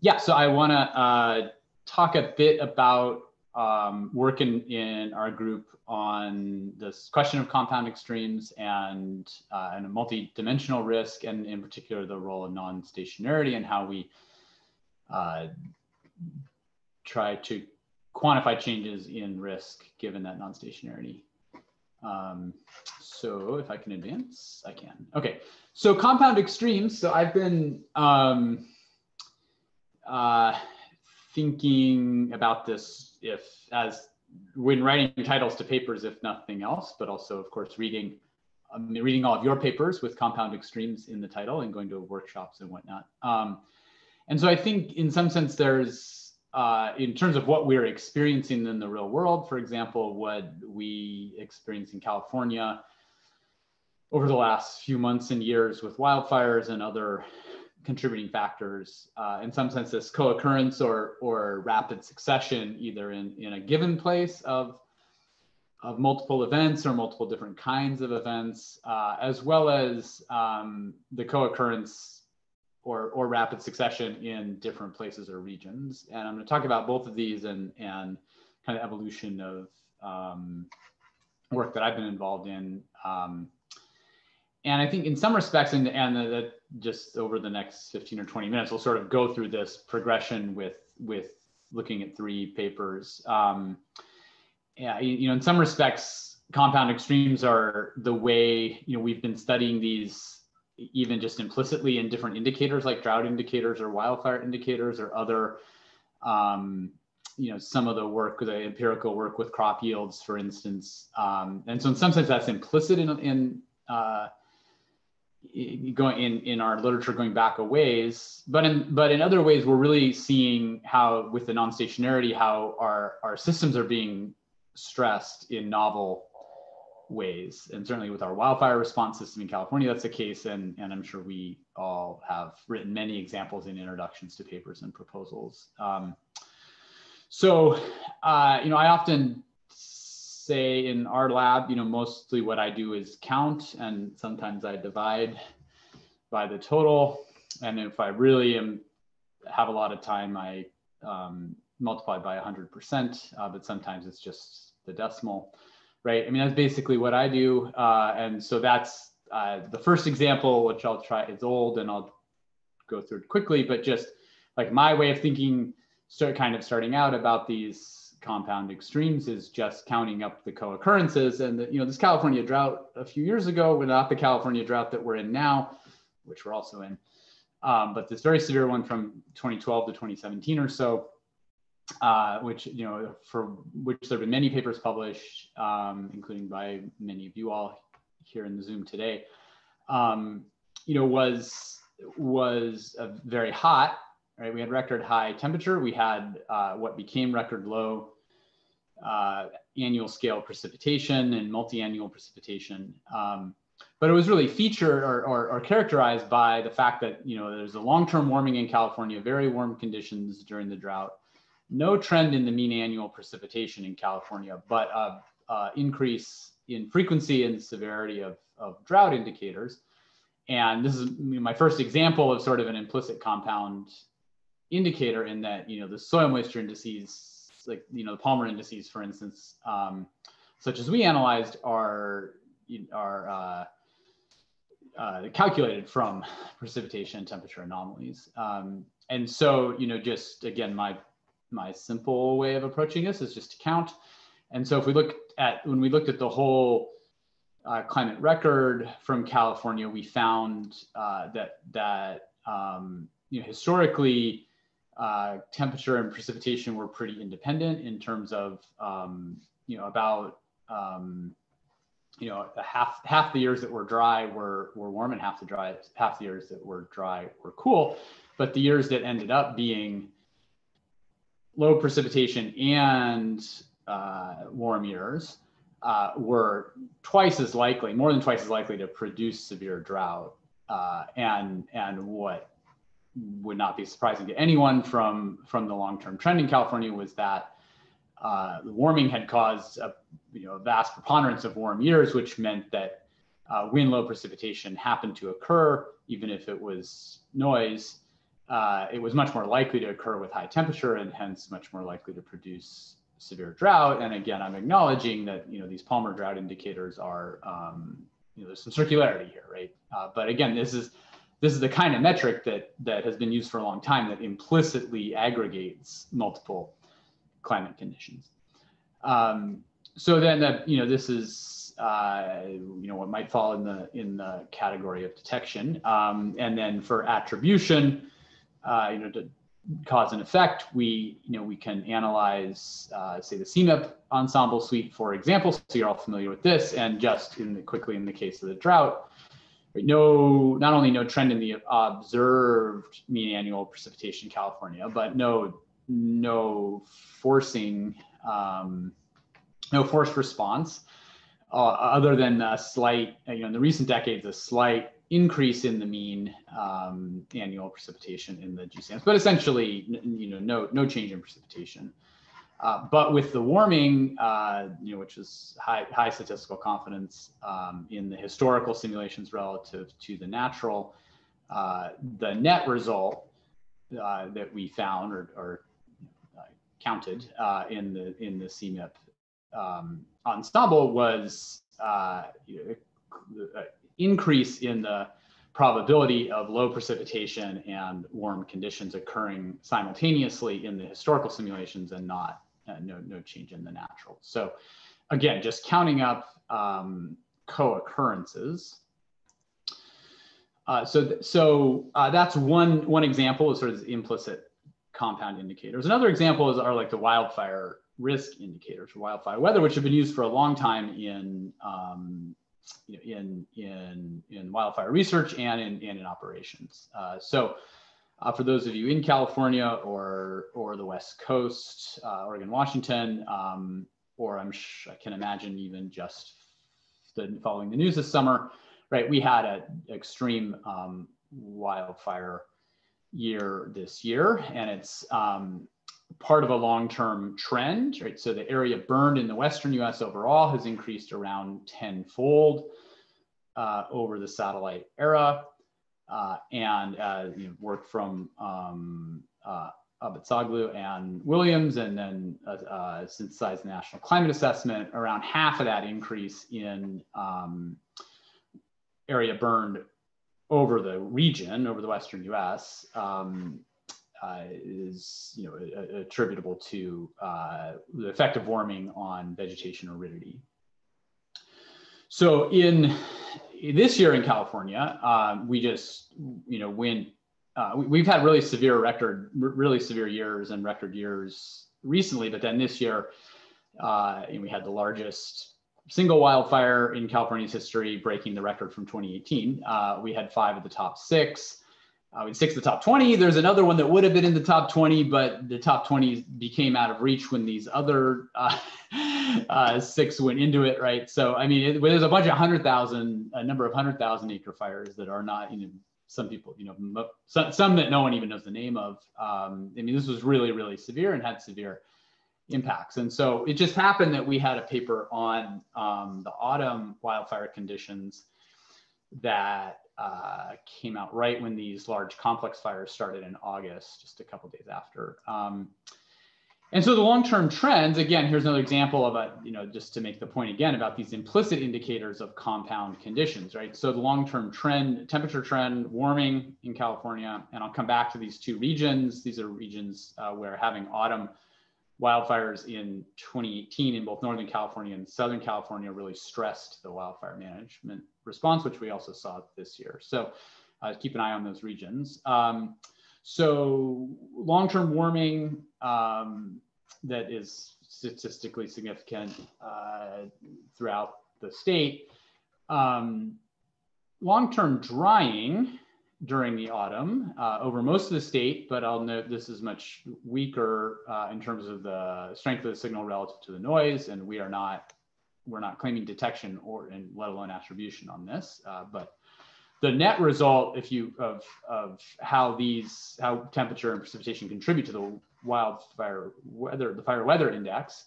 Yeah, so I want to talk a bit about work in our group on this question of compound extremes and a multidimensional risk, and in particular the role of non-stationarity and how we try to quantify changes in risk given that non-stationarity. So if I can advance, I can. Okay, so compound extremes. So I've been thinking about this when writing titles to papers, if nothing else, but also, of course, reading all of your papers with compound extremes in the title and going to workshops and whatnot. And so I think in some sense there's, in terms of what we're experiencing in the real world, for example, what we experience in California over the last few months and years with wildfires and other contributing factors, in some sense, this co-occurrence or rapid succession, either in a given place of multiple events or multiple different kinds of events, as well as the co-occurrence or rapid succession in different places or regions. And I'm going to talk about both of these and kind of evolution of work that I've been involved in. And I think in some respects, and just over the next 15 or 20 minutes, we'll sort of go through this progression with looking at three papers. Yeah, in some respects, compound extremes are the way, we've been studying these even just implicitly in different indicators like drought indicators or wildfire indicators or other, some of the work, the empirical work with crop yields, for instance. And so in some sense, that's implicit in our literature going back a ways, but in other ways, we're really seeing how with the non-stationarity, how our systems are being stressed in novel ways. And certainly with our wildfire response system in California, that's the case. And I'm sure we all have written many examples in introductions to papers and proposals. So I often say in our lab, mostly what I do is count, and sometimes I divide by the total. And if I really have a lot of time, I multiply by 100%, but sometimes it's just the decimal, right? I mean, that's basically what I do. And so that's the first example, which I'll try, it's old and I'll go through it quickly, but just like my way of thinking, starting out about these compound extremes is just counting up the co-occurrences. And this California drought a few years ago, not the California drought that we're in now, which we're also in, but this very severe one from 2012 to 2017 or so, which, for which there have been many papers published, including by many of you all here in the Zoom today, was very hot, right? We had record high temperature. We had what became record low annual scale precipitation and multi-annual precipitation. But it was really featured or characterized by the fact that, there's a long-term warming in California, very warm conditions during the drought, no trend in the mean annual precipitation in California, but increase in frequency and severity of drought indicators. And this is my first example of sort of an implicit compound indicator in that, the soil moisture indices, like, the Palmer indices, for instance, such as we analyzed are calculated from precipitation and temperature anomalies. And so, just again, my simple way of approaching this is just to count. And so if when we looked at the whole climate record from California, we found that historically temperature and precipitation were pretty independent in terms of about half the years that were dry were warm, and half the years that were dry were cool. But the years that ended up being low precipitation and warm years were more than twice as likely to produce severe drought. And what would not be surprising to anyone from the long-term trend in California was that the warming had caused a vast preponderance of warm years, which meant that when low precipitation happened to occur, even if it was noise, it was much more likely to occur with high temperature and hence much more likely to produce severe drought. And again, I'm acknowledging that, these Palmer drought indicators are, there's some circularity here, right? But again, this is the kind of metric that has been used for a long time that implicitly aggregates multiple climate conditions. So then this is, what might fall in the category of detection. And then for attribution, to cause and effect, we can analyze, say, the CMIP ensemble suite, for example. So you're all familiar with this, and just quickly in the case of the drought, not only no trend in the observed mean annual precipitation in California, but no forcing, no forced response, other than a slight, in the recent decades, a slight increase in the mean annual precipitation in the GCMs, but essentially, no change in precipitation. But with the warming, which is high statistical confidence in the historical simulations relative to the natural, the net result that we found or counted in the CMIP ensemble was increase in the probability of low precipitation and warm conditions occurring simultaneously in the historical simulations and not no change in the natural. So again, just counting up co-occurrences. So that's one example of sort of implicit compound indicators. Another example are like the wildfire risk indicators for wildfire weather, which have been used for a long time in wildfire research and in operations. For those of you in California or the West Coast, Oregon, Washington, or I can imagine even just following the news this summer, right? We had an extreme wildfire year this year, and it's part of a long-term trend, right? So the area burned in the Western US overall has increased around 10-fold over the satellite era. And work from Abetsoglu and Williams, and then synthesized the National Climate Assessment, around half of that increase in area burned over the region, over the Western US, is attributable to the effect of warming on vegetation aridity. So in this year in California, we just we've had really severe years and record years recently, but then this year we had the largest single wildfire in California's history, breaking the record from 2018. We had 5 of the top 6. We had 6 of the top 20. There's another one that would have been in the top 20, but the top 20 became out of reach when these other 6 went into it, right? So, I mean, there's a bunch of a number of 100,000 acre fires that are not, some people, some that no one even knows the name of. I mean, this was really, really severe and had severe impacts. And so it just happened that we had a paper on the autumn wildfire conditions that came out right when these large complex fires started in August, just a couple days after. And so the long-term trends, again, here's another example of just to make the point again about these implicit indicators of compound conditions, right? So the long-term trend, temperature trend, warming in California, and I'll come back to these 2 regions. These are regions where having autumn wildfires in 2018 in both Northern California and Southern California really stressed the wildfire management response, which we also saw this year. So keep an eye on those regions. So long-term warming that is statistically significant throughout the state. Long-term drying during the autumn over most of the state, but I'll note this is much weaker in terms of the strength of the signal relative to the noise, and we're not claiming detection and let alone attribution on this. But the net result, of how temperature and precipitation contribute to the wildfire weather, the fire weather index,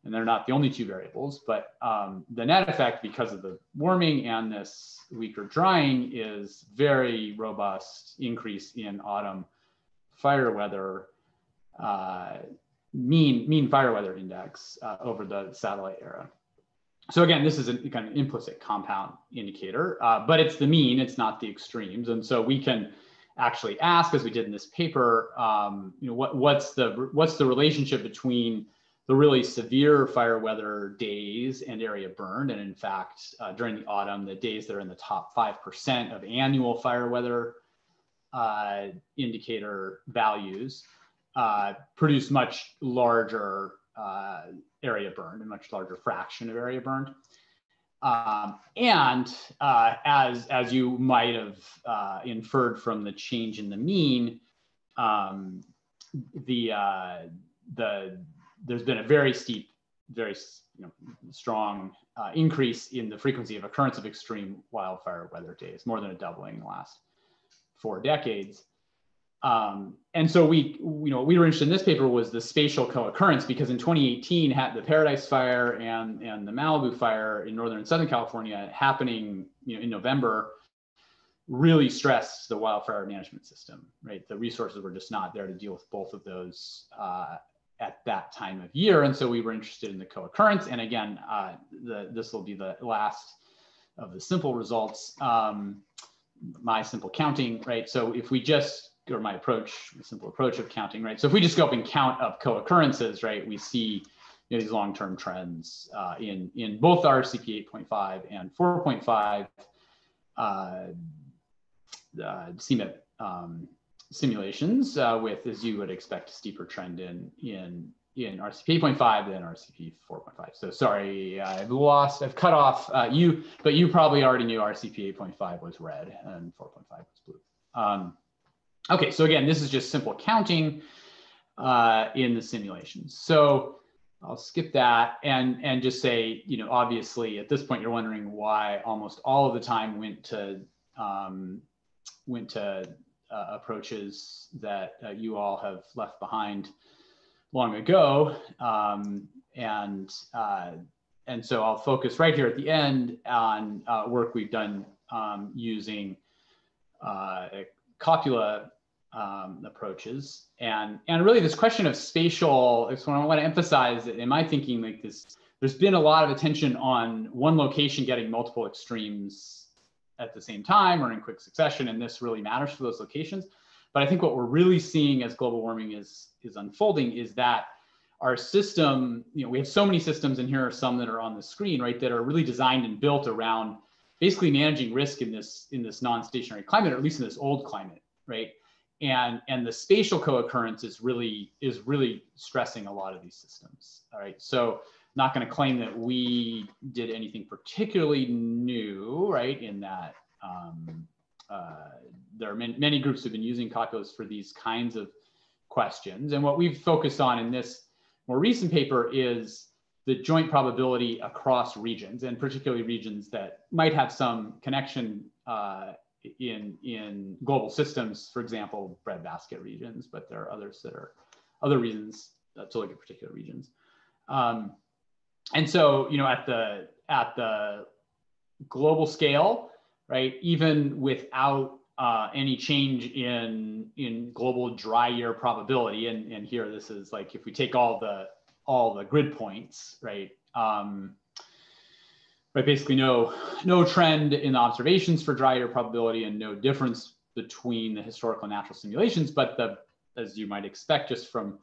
and they're not the only 2 variables, but the net effect because of the warming and this weaker drying is very robust increase in autumn fire weather mean fire weather index over the satellite era. So again, this is a kind of implicit compound indicator, but it's the mean, it's not the extremes. And so we can actually ask, as we did in this paper, what's the relationship between the really severe fire weather days and area burned? And in fact, during the autumn, the days that are in the top 5% of annual fire weather indicator values produce much larger area burned, a much larger fraction of area burned. As you might have inferred from the change in the mean, there's been a very steep, very strong increase in the frequency of occurrence of extreme wildfire weather days, more than a doubling in the last 4 decades. And so we were interested in this paper was the spatial co-occurrence, because in 2018 had the Paradise Fire and the Malibu Fire in Northern and Southern California happening in November really stressed the wildfire management system, right? The resources were just not there to deal with both of those at that time of year. And so we were interested in the co-occurrence. And again, this will be the last of the simple results, my simple counting, right? So if we just, or my approach, the simple approach of counting, right? So if we just go up and count up co-occurrences, right, we see these long-term trends in both RCP 8.5 and 4.5 CMIP simulations with, as you would expect, a steeper trend in RCP 8.5 than RCP 4.5. So sorry, I've cut off you, but you probably already knew RCP 8.5 was red and 4.5 was blue. Okay, so again, this is just simple counting in the simulations. So I'll skip that and just say, obviously at this point you're wondering why almost all of the time went to approaches that you all have left behind long ago, and so I'll focus right here at the end on work we've done using copula approaches, and really this question of spatial. It's what I want to emphasize in my thinking. Like this, there's been a lot of attention on one location getting multiple extremes at the same time or in quick succession, and this really matters for those locations. But I think what we're really seeing as global warming is unfolding is that our system, we have so many systems, and here are some that are on the screen, right, that are really designed and built around basically managing risk in this non-stationary climate, or at least in this old climate, right? And the spatial co-occurrence is really stressing a lot of these systems. All right, so not going to claim that we did anything particularly new, right? In that there are many groups who've been using copulas for these kinds of questions, and what we've focused on in this more recent paper is the joint probability across regions, and particularly regions that might have some connection in global systems, for example, breadbasket regions, but there are others that are other reasons to look at particular regions. And so, at the global scale, right, even without any change in global dry year probability, and here this is like if we take all the grid points, right, right, basically no trend in the observations for dry year probability, and no difference between the historical and natural simulations. But as you might expect, just from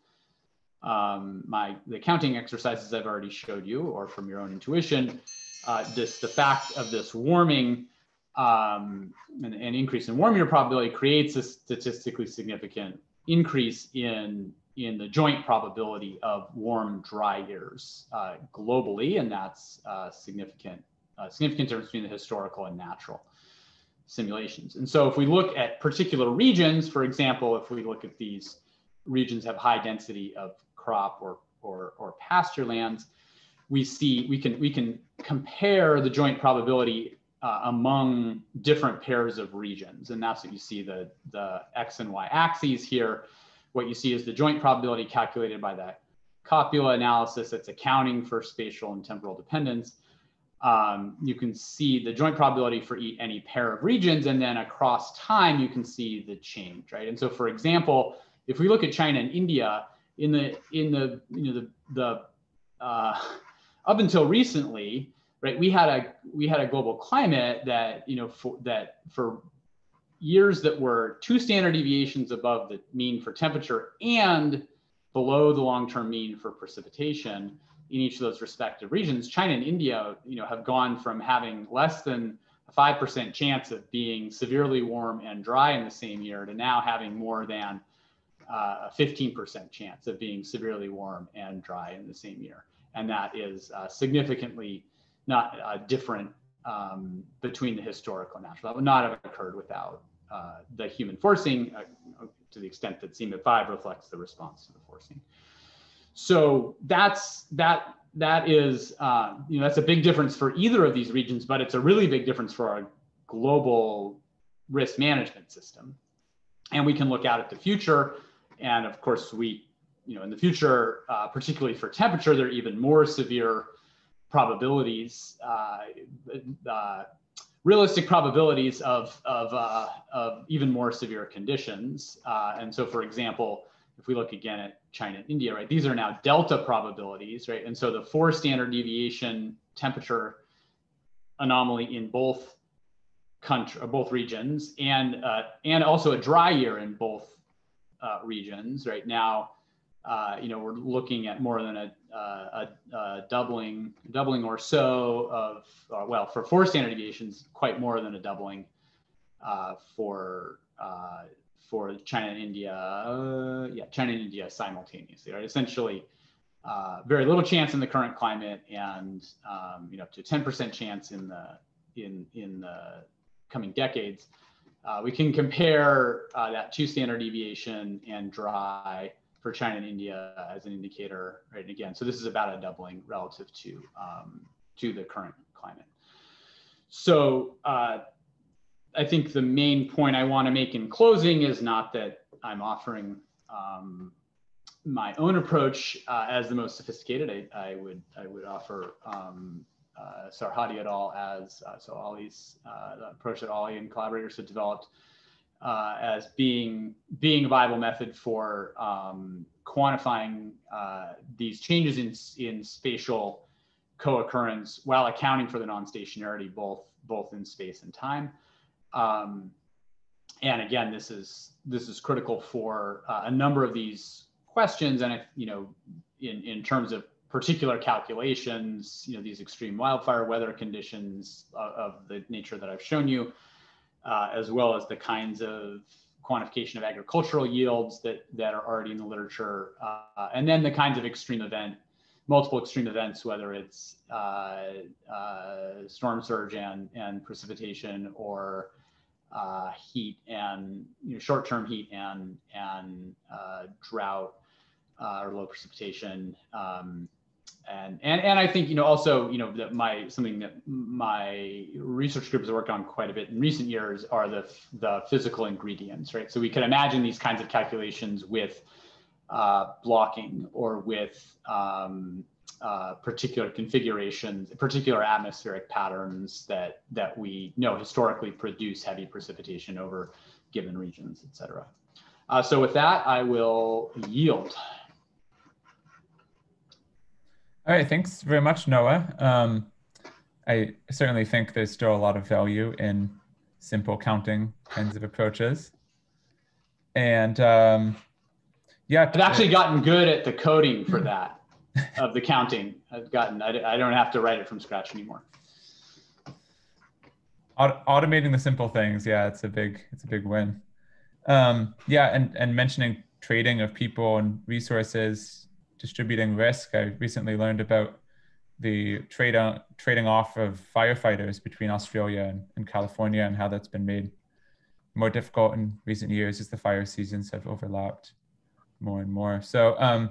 the counting exercises I've already showed you, or from your own intuition, the fact of this warming, an increase in warm year probability creates a statistically significant increase in the joint probability of warm, dry years globally, and that's significant difference between the historical and natural simulations. And so if we look at particular regions, for example, if we look at these regions have high density of crop or pasture lands, we can compare the joint probability among different pairs of regions, and that's what you see the X and Y axes here. What you see is the joint probability calculated by that copula analysis that's accounting for spatial and temporal dependence. You can see the joint probability for any pair of regions, and then across time you can see the change, right? And so, for example, if we look at China and India, in the up until recently, right, we had a global climate that, for years that were 2 standard deviations above the mean for temperature and below the long-term mean for precipitation in each of those respective regions, China and India, have gone from having less than a 5% chance of being severely warm and dry in the same year to now having more than a 15% chance of being severely warm and dry in the same year. And that is significantly not different between the historical and natural. That would not have occurred without the human forcing, to the extent that CMIP5 reflects the response to the forcing. So that is that's a big difference for either of these regions, but it's a really big difference for our global risk management system. And we can look out at the future, and of course in the future, particularly for temperature, there are even more severe probabilities, realistic probabilities of even more severe conditions. And so, for example, if we look again at China and India, right, these are now delta probabilities, right? And so the 4 standard deviation temperature anomaly in both regions, and also a dry year in both regions, right? Now, we're looking at more than a doubling or so of, for 4 standard deviations, quite more than a doubling for China and India. China and India simultaneously, right? Essentially, very little chance in the current climate, and up to 10% chance in the coming decades. We can compare that 2 standard deviation and dry for China and India as an indicator, right? And again, so this is about a doubling relative to the current climate. So I think the main point I want to make in closing is not that I'm offering my own approach as the most sophisticated. I would offer Sarhadi et al. As Ali's the approach that Ali and collaborators have developed as being a viable method for quantifying these changes in spatial co-occurrence while accounting for the non-stationarity both in space and time. And again, this is critical for a number of these questions, and in terms of particular calculations, these extreme wildfire weather conditions of the nature that I've shown you, as well as the kinds of quantification of agricultural yields that are already in the literature, and then the kinds of multiple extreme events, whether it's storm surge and precipitation, or heat and short-term heat and drought or low precipitation. And I think also that something that my research group has worked on quite a bit in recent years are the physical ingredients, right? So we could imagine these kinds of calculations with blocking, or with particular configurations, particular atmospheric patterns that we know historically produce heavy precipitation over given regions, et cetera. So with that, I will yield. All right, thanks very much, Noah. I certainly think there's still a lot of value in simple counting kinds of approaches. And yeah. I've actually gotten good at the coding for that, of the counting. I don't have to write it from scratch anymore. Automating the simple things, yeah, it's a big win. Yeah, and mentioning trading of people and resources, distributing risk. I recently learned about the trading off of firefighters between Australia and California, and how that's been made more difficult in recent years as the fire seasons have overlapped more and more. So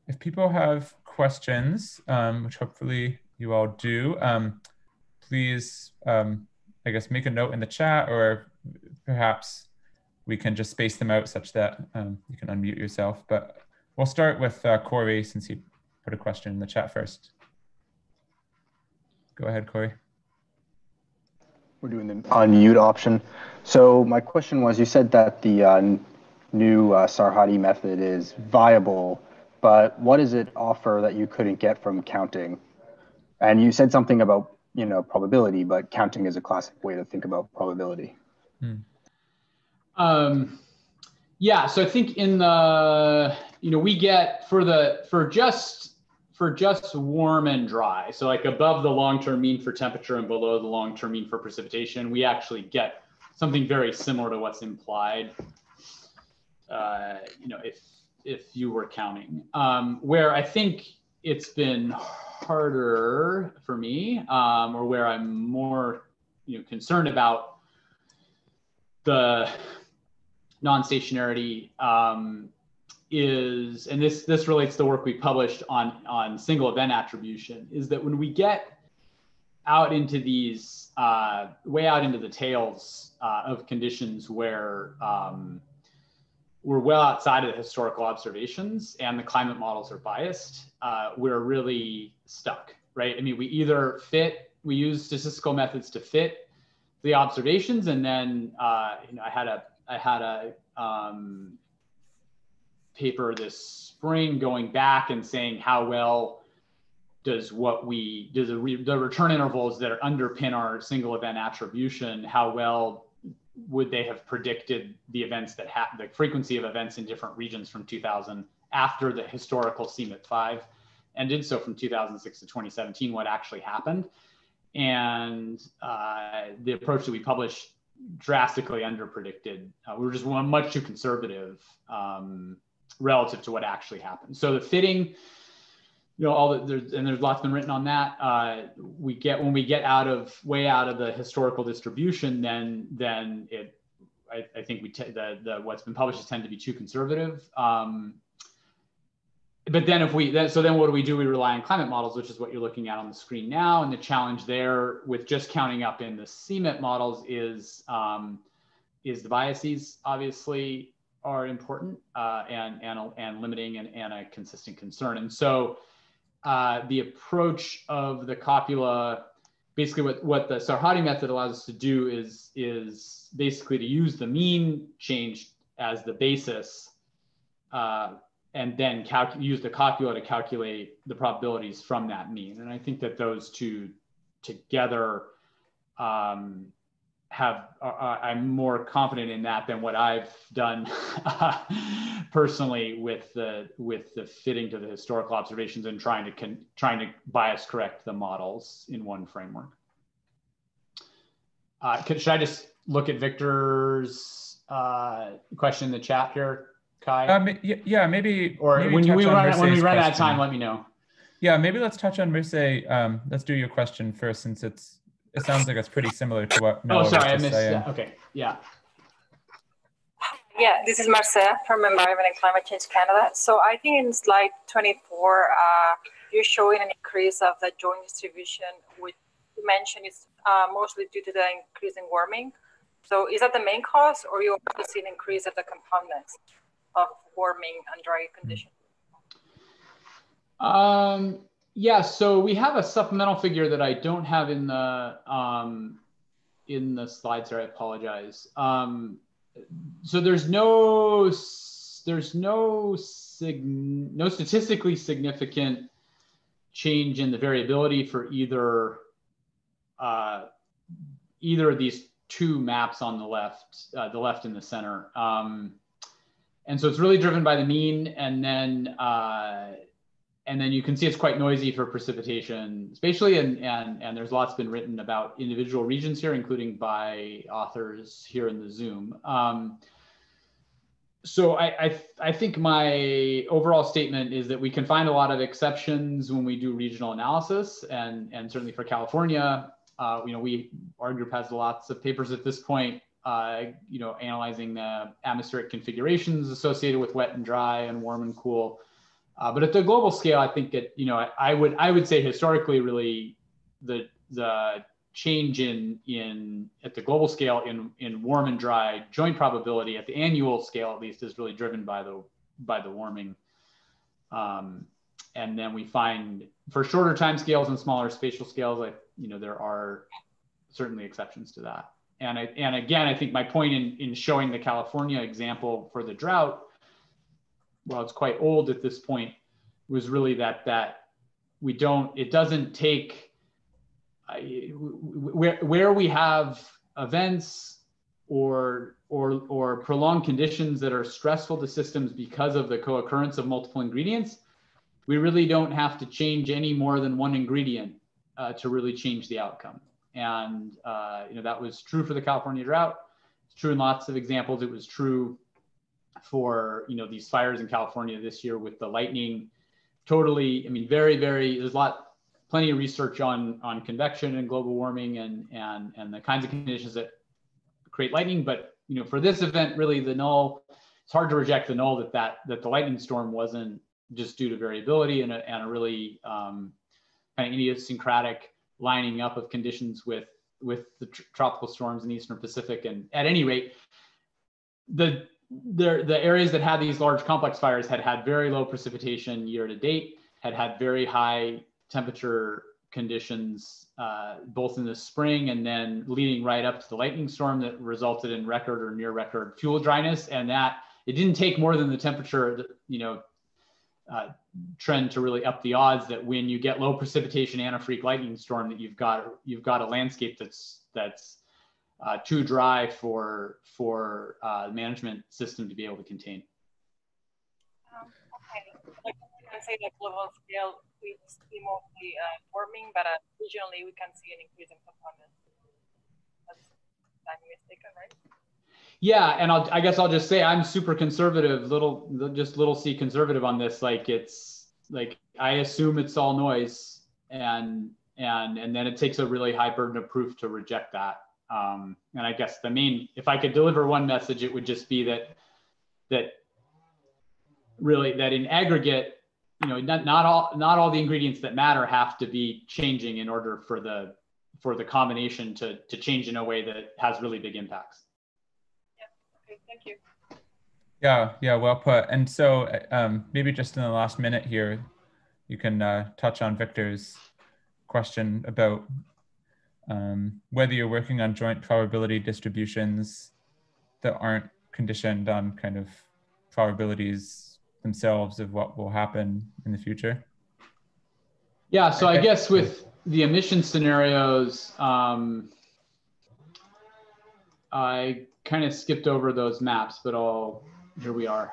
if people have questions, which hopefully you all do, please, I guess, make a note in the chat, or perhaps we can just space them out such that you can unmute yourself. But we'll start with Corey, since he put a question in the chat first. Go ahead, Corey. We're doing the unmute option. So my question was, you said that the new Sarhadi method is viable, but what does it offer that you couldn't get from counting? And you said something about, probability, but counting is a classic way to think about probability. Yeah, so I think in the, we get for just warm and dry, so like above the long-term mean for temperature and below the long-term mean for precipitation, we actually get something very similar to what's implied, if you were counting. Where I think it's been harder for me, or where I'm more, concerned about the non-stationarity, is, and this relates to the work we published on single event attribution, is that when we get out into these, way out into the tails of conditions where we're well outside of the historical observations and the climate models are biased, we're really stuck, right? I mean, we use statistical methods to fit the observations, and then I had a paper this spring going back and saying how well does the return intervals that underpin our single event attribution, how well would they have predicted the events the frequency of events in different regions from 2000 after the historical CMIP5, and did so from 2006 to 2017, what actually happened. And the approach that we published drastically underpredicted. We were just much too conservative relative to what actually happened. So the fitting, there's lots been written on that. When we get way out of the historical distribution, then I think what's been published tend to be too conservative. But then then what do? We rely on climate models, which is what you're looking at on the screen now. And the challenge there with just counting up in the CMIP models is the biases obviously are important, and limiting and a consistent concern. And so the approach of the copula, basically what the Sarhadi method allows us to do is basically to use the mean change as the basis, and then use the copula to calculate the probabilities from that mean. And I think that those two together I'm more confident in that than what I've done personally with the fitting to the historical observations and trying to bias correct the models in one framework. Should I just look at Victor's question in the chat here, Kai? Yeah, maybe. Or maybe when we run out of time, let me know. Yeah, maybe let's touch on Mircea. Let's do your question first, since it sounds like it's pretty similar to what Noah was just saying. That. Okay, yeah. Yeah, this is Marcea from Environment and Climate Change Canada. So I think in slide 24, you're showing an increase of the joint distribution, which you mentioned is mostly due to the increase in warming. So is that the main cause, or you also see an increase of the components of warming and dry conditions? Yeah, so we have a supplemental figure that I don't have in the slides here. I apologize. So there's no statistically significant change in the variability for either of these two maps on the left and the center. And so it's really driven by the mean, and then you can see it's quite noisy for precipitation spatially, and there's lots been written about individual regions here, including by authors here in the Zoom. So I think my overall statement is that we can find a lot of exceptions when we do regional analysis, and certainly for California, our group has lots of papers at this point, analyzing the atmospheric configurations associated with wet and dry and warm and cool. But at the global scale, I think that, I would say historically, really, the change at the global scale in warm and dry joint probability at the annual scale, at least, is really driven by the warming. And then we find for shorter time scales and smaller spatial scales, there are certainly exceptions to that. And again, I think my point in showing the California example for the drought, well, it's quite old at this point, was really that it doesn't take, where we have events or prolonged conditions that are stressful to systems because of the co-occurrence of multiple ingredients, we really don't have to change any more than one ingredient to really change the outcome. And that was true for the California drought. It's true in lots of examples. It was true for these fires in California this year with the lightning. Totally, I mean, there's plenty of research on convection and global warming and the kinds of conditions that create lightning. But for this event, really the null, it's hard to reject the null that the lightning storm wasn't just due to variability and a really kind of idiosyncratic lining up of conditions with the tropical storms in the Eastern Pacific. And at any rate, the areas that had these large complex fires had very low precipitation year to date, had very high temperature conditions, both in the spring and then leading right up to the lightning storm that resulted in record or near record fuel dryness. And that it didn't take more than the temperature, trend to really up the odds that when you get low precipitation and a freak lightning storm, that you've got a landscape that's too dry for the management system to be able to contain. Okay, like you can say that global scale we see mostly warming, but regionally we can see an increase in components. That's mistaken, right? Yeah, and I guess I'll just say I'm super conservative, little c conservative on this. Like it's like I assume it's all noise, and then it takes a really high burden of proof to reject that. And I guess if I could deliver one message, it would just be that in aggregate, not all the ingredients that matter have to be changing in order for the combination to change in a way that has really big impacts. Okay, thank you. Yeah, well put. And so maybe just in the last minute here, you can touch on Victor's question about whether you're working on joint probability distributions that aren't conditioned on kind of probabilities themselves of what will happen in the future. Yeah, so I guess with the emission scenarios, I kind of skipped over those maps, but here we are.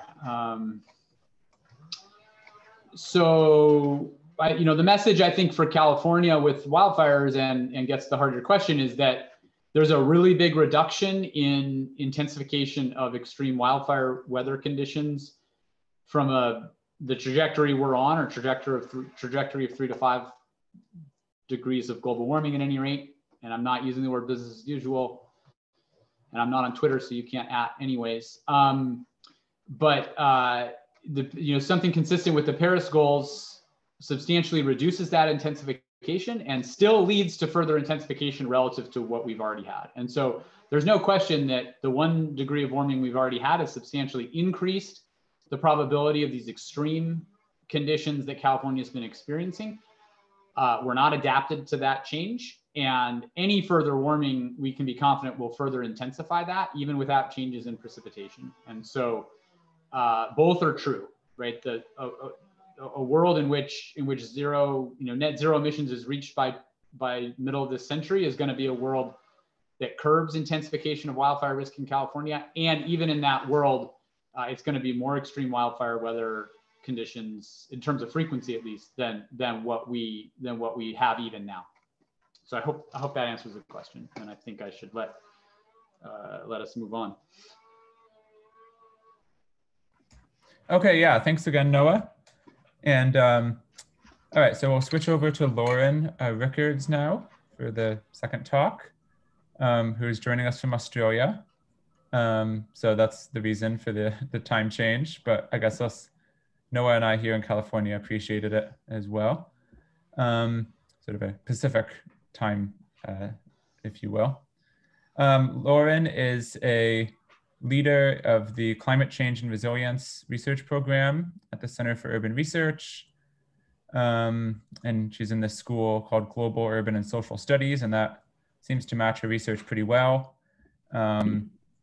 So the message I think for California with wildfires and gets the heart of your question is that there's a really big reduction in intensification of extreme wildfire weather conditions from the trajectory we're on, or trajectory of 3 to 5 degrees of global warming at any rate. And I'm not using the word business as usual. And I'm not on Twitter, so you can't anyways. But something consistent with the Paris goals substantially reduces that intensification and still leads to further intensification relative to what we've already had. And so there's no question that the 1 degree of warming we've already had has substantially increased the probability of these extreme conditions that California has been experiencing. We're not adapted to that change. And any further warming, we can be confident will further intensify that, even without changes in precipitation. And so both are true, right? A world in which zero, net zero emissions is reached by middle of this century is going to be a world that curbs intensification of wildfire risk in California. And even in that world, it's going to be more extreme wildfire weather conditions in terms of frequency, at least, than what we have even now. So I hope that answers the question, and I think I should let us move on. Okay, yeah, thanks again, Noah. And all right, so we'll switch over to Lauren Rickards now for the second talk, who's joining us from Australia. So that's the reason for the time change, but I guess Noah and I here in California appreciated it as well. Sort of a Pacific time, if you will. Lauren is a leader of the Climate Change and Resilience Research Program at the Center for Urban Research. And she's in this school called Global Urban and Social Studies, and that seems to match her research pretty well.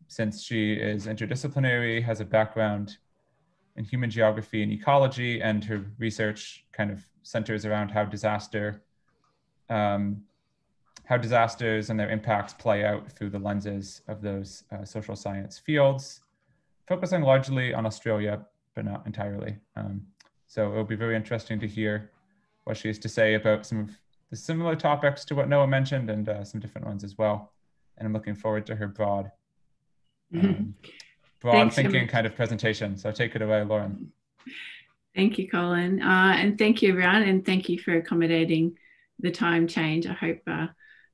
since she is interdisciplinary, has a background in human geography and ecology, and her research kind of centers around how disasters and their impacts play out through the lenses of those social science fields, focusing largely on Australia, but not entirely. So it'll be very interesting to hear what she has to say about some of the similar topics to what Noah mentioned, and some different ones as well. And I'm looking forward to her broad thinking kind of presentation. So take it away, Lauren. Thank you, Colin. And thank you, everyone. And thank you for accommodating the time change. I hope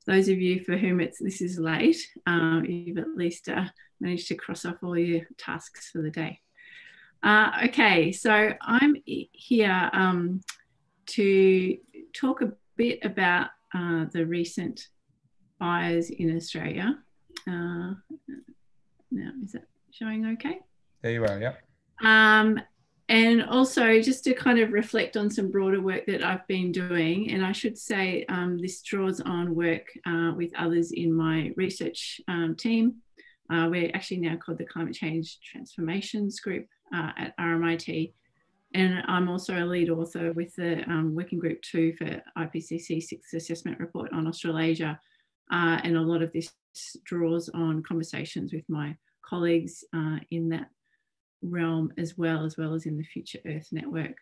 those of you for whom this is late, you've at least managed to cross off all your tasks for the day. Okay, so I'm here to talk a bit about the recent fires in Australia. Now, is that showing okay? There you are, yeah. And also just to kind of reflect on some broader work that I've been doing. And I should say this draws on work with others in my research team. We're actually now called the Climate Change Transformations Group at RMIT. And I'm also a lead author with the Working Group 2 for IPCC 6th Assessment Report on Australasia. And a lot of this draws on conversations with my colleagues in that realm as well as in the Future Earth Network.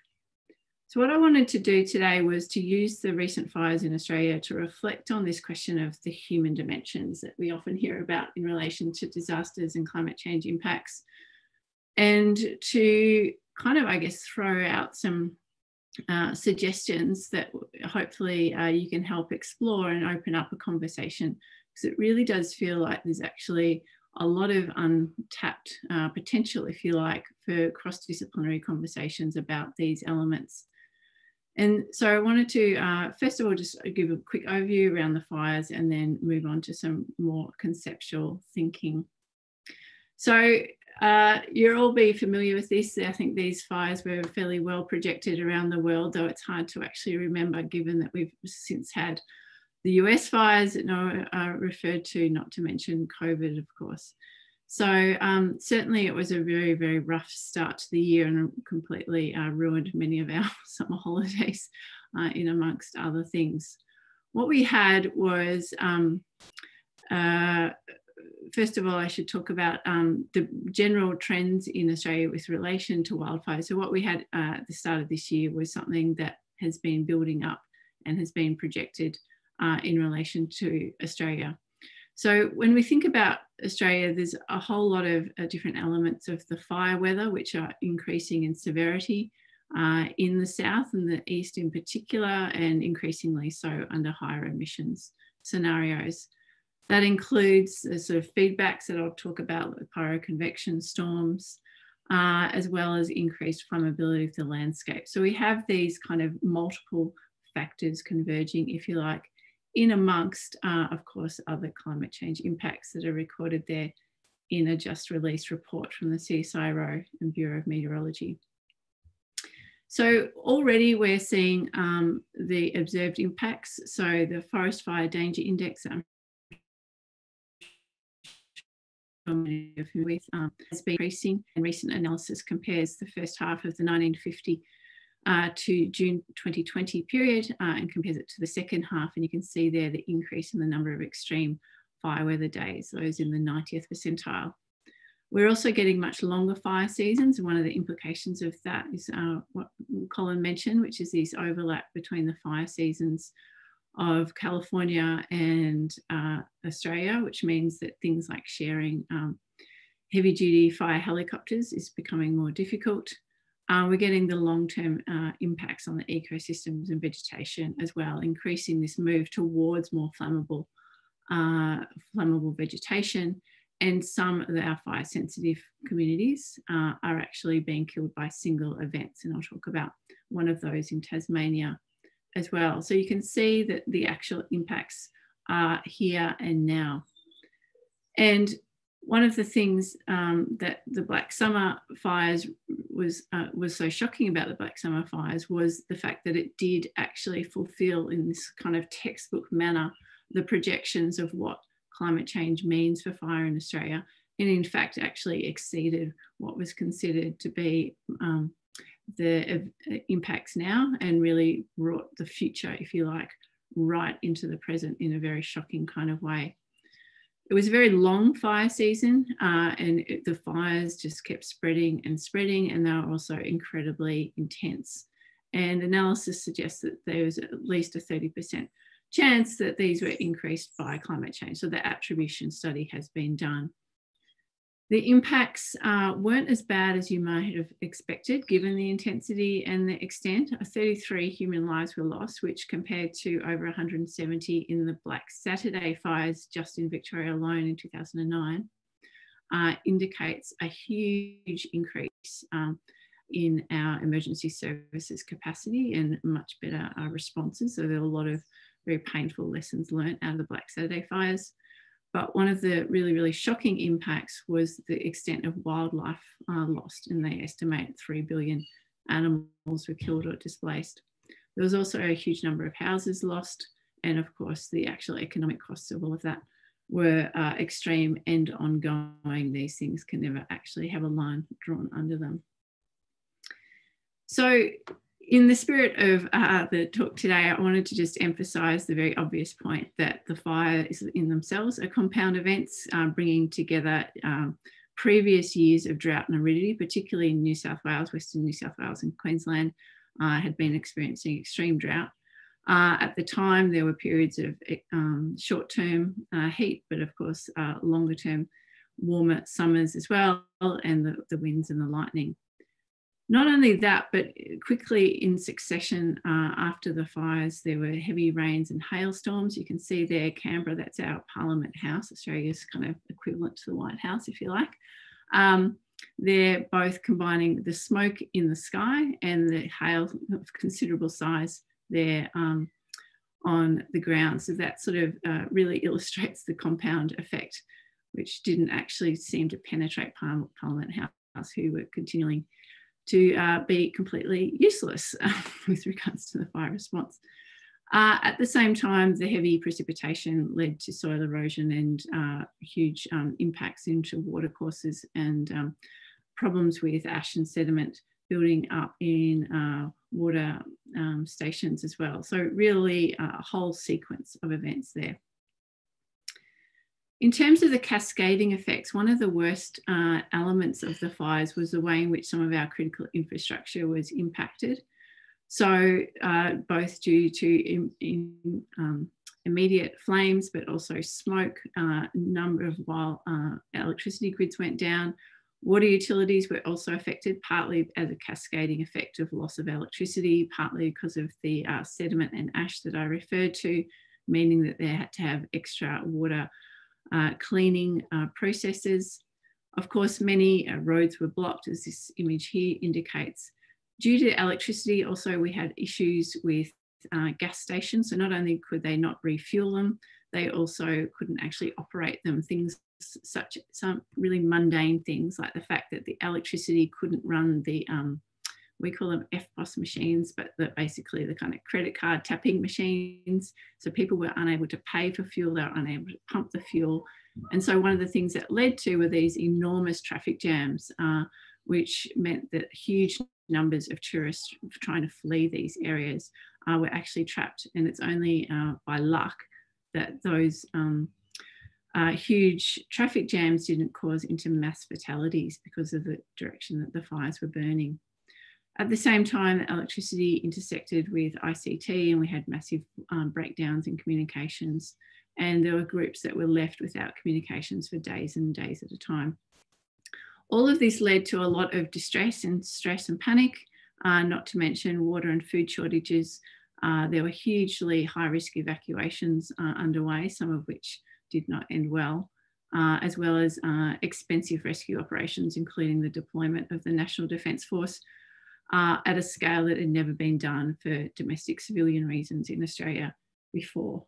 So what I wanted to do today was to use the recent fires in Australia to reflect on this question of the human dimensions that we often hear about in relation to disasters and climate change impacts, and to kind of, I guess, throw out some suggestions that hopefully you can help explore and open up a conversation, because it really does feel like there's actually a lot of untapped potential, if you like, for cross-disciplinary conversations about these elements. And so I wanted to, first of all, just give a quick overview around the fires and then move on to some more conceptual thinking. So you'll all be familiar with this. I think these fires were fairly well projected around the world, though it's hard to actually remember given that we've since had the US fires that Noah referred to, not to mention COVID, of course. So certainly it was a very, very rough start to the year and completely ruined many of our summer holidays in amongst other things. What we had was, first of all, I should talk about the general trends in Australia with relation to wildfires. So what we had at the start of this year was something that has been building up and has been projected in relation to Australia. So when we think about Australia, there's a whole lot of different elements of the fire weather, which are increasing in severity in the south and the east in particular, and increasingly so under higher emissions scenarios. That includes the sort of feedbacks that I'll talk about, like pyroconvection storms, as well as increased flammability of the landscape. So we have these kind of multiple factors converging, if you like, in amongst, of course, other climate change impacts that are recorded there in a just released report from the CSIRO and Bureau of Meteorology. So already we're seeing the observed impacts. So the Forest Fire Danger Index with has been increasing, and recent analysis compares the first half of the 1950 to June 2020 period and compares it to the second half, and you can see there the increase in the number of extreme fire weather days, those in the 90th percentile. We're also getting much longer fire seasons, and one of the implications of that is what Colin mentioned, which is this overlap between the fire seasons of California and Australia, which means that things like sharing heavy duty fire helicopters is becoming more difficult. We're getting the long-term impacts on the ecosystems and vegetation as well, increasing this move towards more flammable vegetation. And some of our fire-sensitive communities are actually being killed by single events. And I'll talk about one of those in Tasmania as well. So you can see that the actual impacts are here and now. And one of the things that the Black Summer fires was so shocking about the Black Summer fires was the fact that it did actually fulfill in this kind of textbook manner the projections of what climate change means for fire in Australia, and in fact actually exceeded what was considered to be the impacts now, and really brought the future, if you like, right into the present in a very shocking kind of way. It was a very long fire season, and the fires just kept spreading and spreading, and they were also incredibly intense. And analysis suggests that there was at least a 30% chance that these were increased by climate change. So the attribution study has been done. The impacts weren't as bad as you might have expected, given the intensity and the extent. 33 human lives were lost, which compared to over 170 in the Black Saturday fires just in Victoria alone in 2009, indicates a huge increase in our emergency services capacity and much better responses. So there were a lot of very painful lessons learned out of the Black Saturday fires. But one of the really, really shocking impacts was the extent of wildlife lost, and they estimate 3 billion animals were killed or displaced. There was also a huge number of houses lost, and of course the actual economic costs of all of that were extreme and ongoing. These things can never actually have a line drawn under them. So in the spirit of the talk today, I wanted to just emphasise the very obvious point that the fires in themselves are compound events, bringing together previous years of drought and aridity, particularly in New South Wales, Western New South Wales and Queensland had been experiencing extreme drought. At the time, there were periods of short-term heat, but of course, longer-term warmer summers as well, and the winds and the lightning. Not only that, but quickly in succession after the fires, there were heavy rains and hailstorms. You can see there, Canberra, that's our Parliament House, Australia's kind of equivalent to the White House, if you like. They're both combining the smoke in the sky and the hail of considerable size there on the ground. So that sort of really illustrates the compound effect, which didn't actually seem to penetrate Parliament House, who were continuing to be completely useless with regards to the fire response. At the same time, the heavy precipitation led to soil erosion and huge impacts into watercourses and problems with ash and sediment building up in water stations as well. So really a whole sequence of events there. In terms of the cascading effects, one of the worst elements of the fires was the way in which some of our critical infrastructure was impacted. So both due to immediate flames, but also smoke, a number of electricity grids went down. Water utilities were also affected, partly as a cascading effect of loss of electricity, partly because of the sediment and ash that I referred to, meaning that they had to have extra water cleaning processes. Of course, many roads were blocked, as this image here indicates. Due to electricity, also we had issues with gas stations. So not only could they not refuel them, they also couldn't actually operate them. Things such, some really mundane things like the fact that the electricity couldn't run the, we call them FPOS machines, but basically the kind of credit card tapping machines. So people were unable to pay for fuel, they were unable to pump the fuel. And so one of the things that led to were these enormous traffic jams, which meant that huge numbers of tourists trying to flee these areas were actually trapped. And it's only by luck that those huge traffic jams didn't cause into mass fatalities because of the direction that the fires were burning. At the same time, electricity intersected with ICT and we had massive breakdowns in communications, and there were groups that were left without communications for days and days at a time. All of this led to a lot of distress and stress and panic, not to mention water and food shortages. There were hugely high-risk evacuations underway, some of which did not end well, as well as expensive rescue operations, including the deployment of the National Defence Force at a scale that had never been done for domestic civilian reasons in Australia before,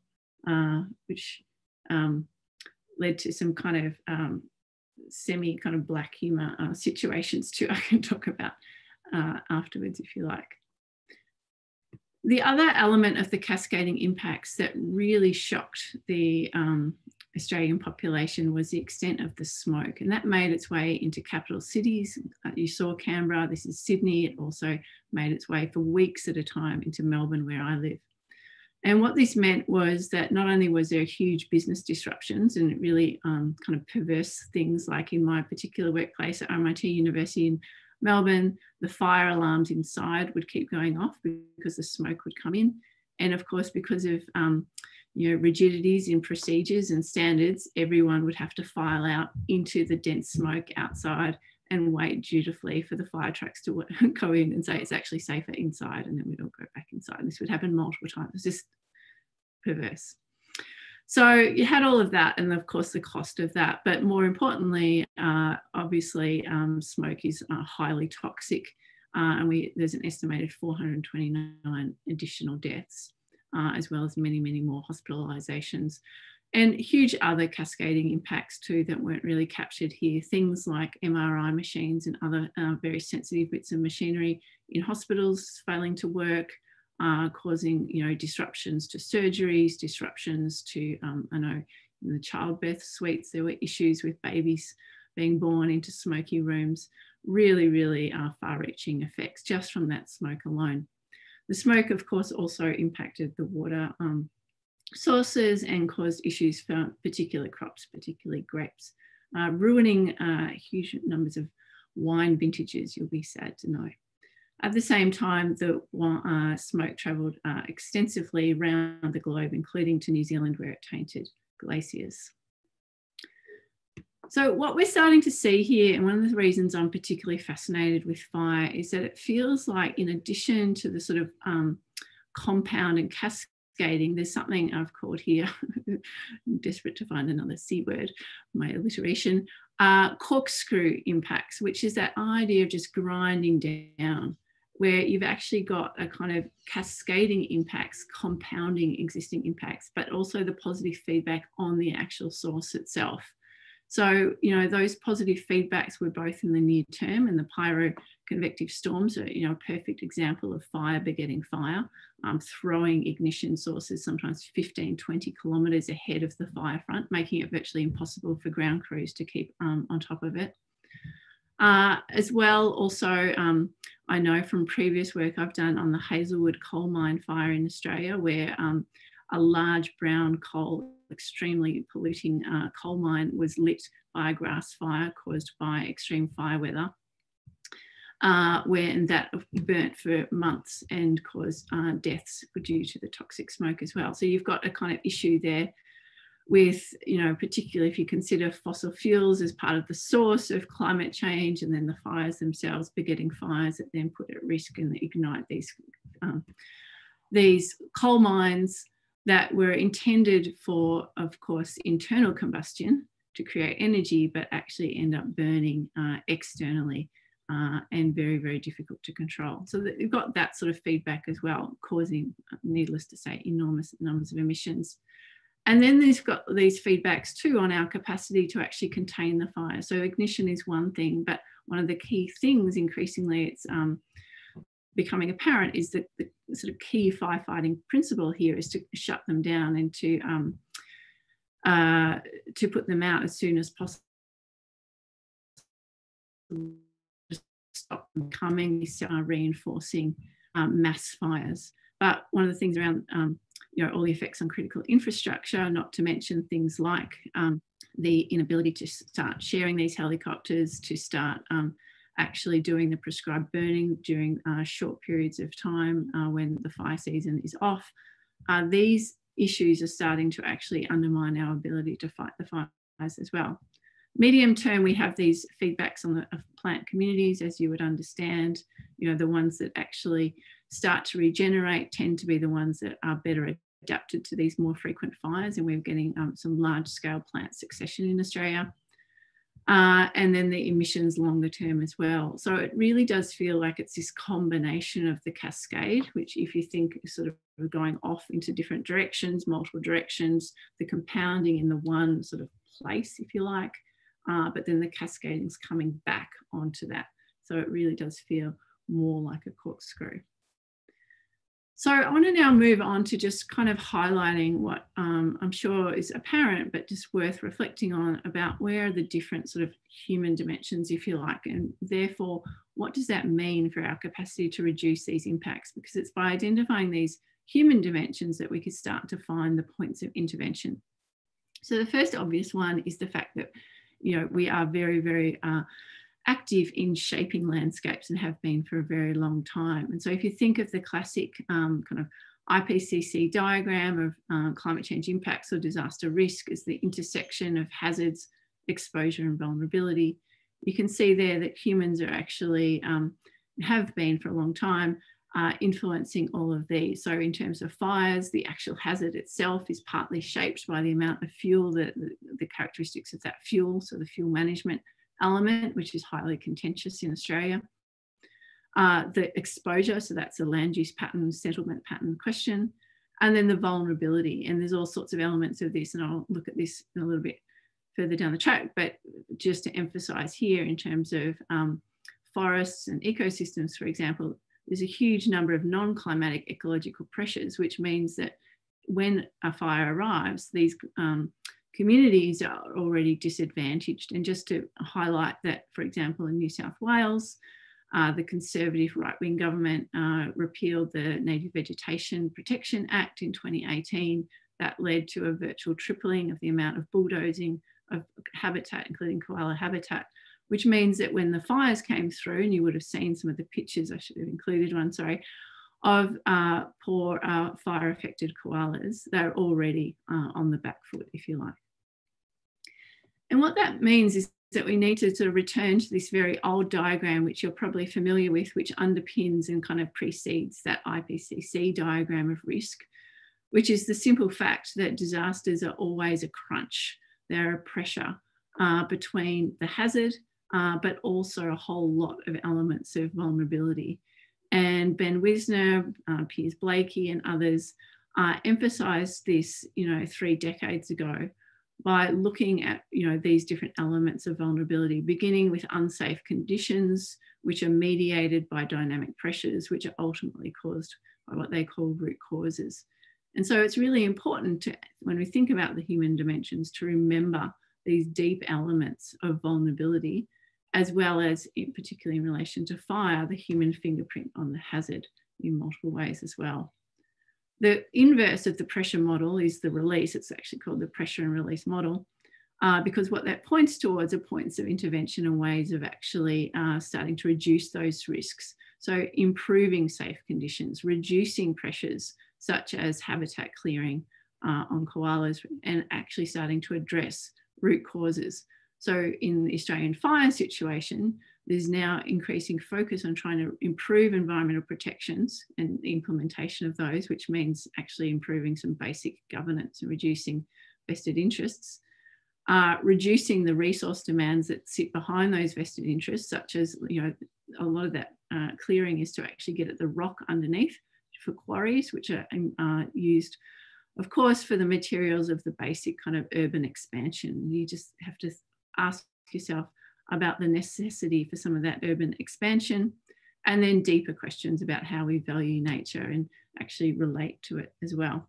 which led to some kind of semi kind of black humour situations too, I can talk about afterwards if you like. The other element of the cascading impacts that really shocked the Australian population was the extent of the smoke, and that made its way into capital cities. You saw Canberra, this is Sydney. It also made its way for weeks at a time into Melbourne, where I live. And what this meant was that not only was there huge business disruptions and really kind of perverse things, like in my particular workplace at RMIT University in Melbourne, the fire alarms inside would keep going off because the smoke would come in. And of course, because of rigidities in procedures and standards, everyone would have to file out into the dense smoke outside and wait dutifully for the fire trucks to go in and say it's actually safer inside, and then we'd all go back inside. And this would happen multiple times. It was just perverse. So you had all of that, and of course the cost of that. But more importantly, obviously, smoke is highly toxic, and there's an estimated 429 additional deaths, as well as many, many more hospitalizations, and huge other cascading impacts too that weren't really captured here. Things like MRI machines and other very sensitive bits of machinery in hospitals failing to work, causing disruptions to surgeries, disruptions to I know in the childbirth suites there were issues with babies being born into smoky rooms. Really, really far-reaching effects just from that smoke alone. The smoke, of course, also impacted the water sources and caused issues for particular crops, particularly grapes, ruining huge numbers of wine vintages, you'll be sad to know. At the same time, the smoke travelled extensively around the globe, including to New Zealand, where it tainted glaciers. So what we're starting to see here, and one of the reasons I'm particularly fascinated with fire, is that it feels like, in addition to the sort of compound and cascading, there's something I've called here, I'm desperate to find another C word, my alliteration, corkscrew impacts, which is that idea of just grinding down, where you've actually got a kind of cascading impacts, compounding existing impacts, but also the positive feedback on the actual source itself. So, those positive feedbacks were both in the near term, and the pyroconvective storms are, a perfect example of fire begetting fire, throwing ignition sources sometimes 15, 20 kilometres ahead of the fire front, making it virtually impossible for ground crews to keep on top of it. As well, also, I know from previous work I've done on the Hazelwood coal mine fire in Australia, where a large brown coal, extremely polluting coal mine was lit by a grass fire caused by extreme fire weather, and that burnt for months and caused deaths due to the toxic smoke as well. So you've got a kind of issue there with, particularly if you consider fossil fuels as part of the source of climate change, and then the fires themselves begetting fires that then put at risk and ignite these coal mines that were intended for, of course, internal combustion to create energy, but actually end up burning externally and very, very difficult to control. So that you've got that sort of feedback as well, causing, needless to say, enormous numbers of emissions. And then there's got these feedbacks too on our capacity to actually contain the fire. So ignition is one thing, but one of the key things, increasingly it's becoming apparent, is that the sort of key firefighting principle here is to shut them down and to put them out as soon as possible, to stop them coming, reinforcing mass fires. But one of the things around all the effects on critical infrastructure, not to mention things like the inability to start sharing these helicopters, to start actually doing the prescribed burning during short periods of time when the fire season is off. These issues are starting to actually undermine our ability to fight the fires as well. Medium term, we have these feedbacks on the plant communities, as you would understand. The ones that actually start to regenerate tend to be the ones that are better adapted to these more frequent fires, and we're getting some large-scale plant succession in Australia. And then the emissions longer term as well. So it really does feel like it's this combination of the cascade, which, if you think sort of going off into different directions, multiple directions, the compounding in the one sort of place, if you like, but then the cascading's coming back onto that. So it really does feel more like a corkscrew. So I want to now move on to just kind of highlighting what I'm sure is apparent, but just worth reflecting on about where are the different sort of human dimensions, if you like, and therefore, what does that mean for our capacity to reduce these impacts? Because it's by identifying these human dimensions that we could start to find the points of intervention. So the first obvious one is the fact that, you know, we are very, very active in shaping landscapes and have been for a very long time. And so if you think of the classic kind of IPCC diagram of climate change impacts or disaster risk as the intersection of hazards, exposure and vulnerability, you can see there that humans are actually, have been for a long time, influencing all of these. So in terms of fires, the actual hazard itself is partly shaped by the amount of fuel, the characteristics of that fuel, so the fuel management element, which is highly contentious in Australia. The exposure, so that's a land use pattern, settlement pattern question, and then the vulnerability. And there's all sorts of elements of this, and I'll look at this in a little bit further down the track, but just to emphasize here in terms of forests and ecosystems, for example, there's a huge number of non-climatic ecological pressures, which means that when a fire arrives, these communities are already disadvantaged. And just to highlight that, for example, in New South Wales, the Conservative right-wing government repealed the Native Vegetation Protection Act in 2018. That led to a virtual tripling of the amount of bulldozing of habitat, including koala habitat, which means that when the fires came through, and you would have seen some of the pictures, I should have included one, sorry, of poor fire-affected koalas, they're already on the back foot, if you like. And what that means is that we need to sort of return to this very old diagram, which you're probably familiar with, which underpins and kind of precedes that IPCC diagram of risk, which is the simple fact that disasters are always a crunch. They're a pressure between the hazard, but also a whole lot of elements of vulnerability. And Ben Wisner, Piers Blakey and others emphasised this, 3 decades ago by looking at, these different elements of vulnerability, beginning with unsafe conditions, which are mediated by dynamic pressures, which are ultimately caused by what they call root causes. And so it's really important to, when we think about the human dimensions, to remember these deep elements of vulnerability, as well as, particularly in relation to fire, the human fingerprint on the hazard in multiple ways as well. The inverse of the pressure model is the release. It's actually called the pressure and release model, because what that points towards are points of intervention and ways of actually starting to reduce those risks. So improving safe conditions, reducing pressures such as habitat clearing on koalas, and actually starting to address root causes. So in the Australian fire situation, there's now increasing focus on trying to improve environmental protections and the implementation of those, which means actually improving some basic governance and reducing vested interests, reducing the resource demands that sit behind those vested interests, such as, a lot of that clearing is to actually get at the rock underneath for quarries, which are used, of course, for the materials of the basic kind of urban expansion. You just have to ask yourself about the necessity for some of that urban expansion, and then deeper questions about how we value nature and actually relate to it as well.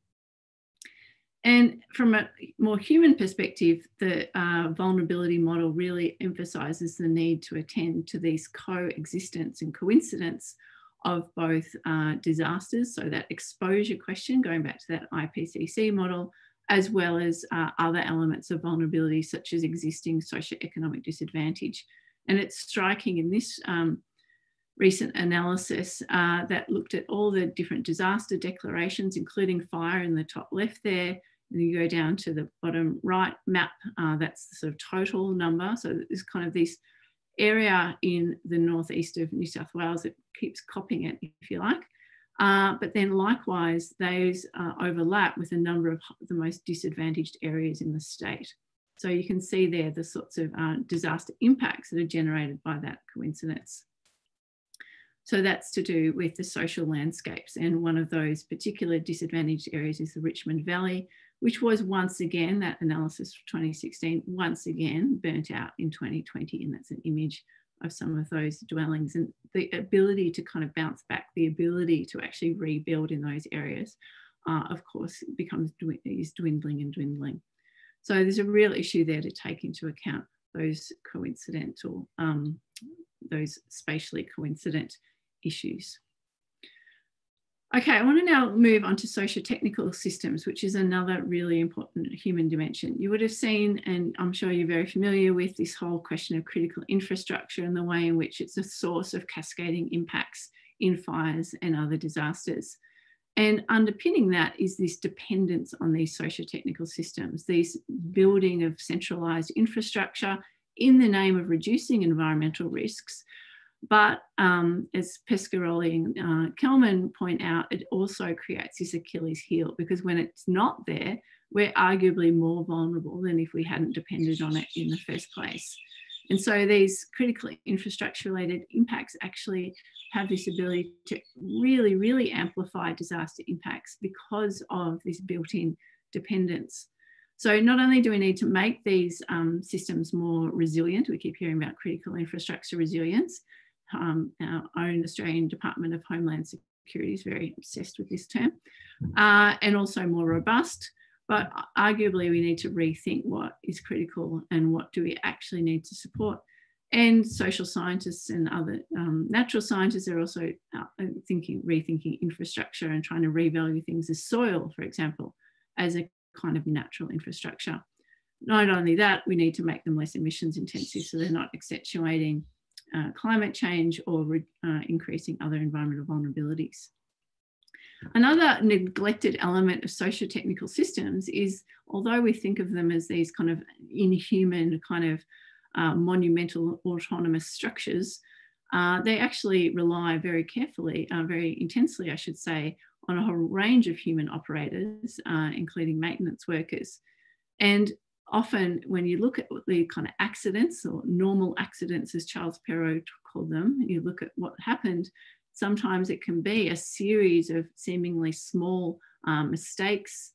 And from a more human perspective, the vulnerability model really emphasises the need to attend to these coexistence and coincidence of both disasters, so that exposure question, going back to that IPCC model, as well as other elements of vulnerability, such as existing socioeconomic disadvantage. And it's striking in this recent analysis that looked at all the different disaster declarations, including fire in the top left there, and you go down to the bottom right map, that's the sort of total number. So there's kind of this area in the northeast of New South Wales that keeps copying it, if you like. But then likewise, those overlap with a number of the most disadvantaged areas in the state. So you can see there the sorts of disaster impacts that are generated by that coincidence. So that's to do with the social landscapes. And one of those particular disadvantaged areas is the Richmond Valley, which was once again, that analysis for 2016, once again burnt out in 2020. And that's an image of some of those dwellings, and the ability to kind of bounce back, the ability to actually rebuild in those areas, of course, is dwindling and dwindling. So there's a real issue there to take into account, those coincidental, those spatially coincident issues. Okay, I want to now move on to socio-technical systems, which is another really important human dimension. You would have seen, and I'm sure you're very familiar with, this whole question of critical infrastructure and the way in which it's a source of cascading impacts in fires and other disasters. And underpinning that is this dependence on these socio-technical systems, these building of centralised infrastructure in the name of reducing environmental risks. But as Pescaroli and Kelman point out, it also creates this Achilles heel, because when it's not there, we're arguably more vulnerable than if we hadn't depended on it in the first place. And so these critical infrastructure related impacts actually have this ability to really, really amplify disaster impacts because of this built-in dependence. So not only do we need to make these systems more resilient, we keep hearing about critical infrastructure resilience. Our own Australian Department of Homeland Security is very obsessed with this term, and also more robust. But arguably we need to rethink what is critical and what do we actually need to support. And social scientists and other natural scientists are also rethinking infrastructure and trying to revalue things as soil, for example, as a kind of natural infrastructure. Not only that, we need to make them less emissions intensive so they're not accentuating climate change or increasing other environmental vulnerabilities. Another neglected element of socio-technical systems is, although we think of them as these kind of inhuman, kind of monumental autonomous structures, they actually rely very carefully, very intensely, I should say, on a whole range of human operators, including maintenance workers. And often when you look at the kind of accidents, or normal accidents as Charles Perrow called them, you look at what happened, sometimes it can be a series of seemingly small mistakes,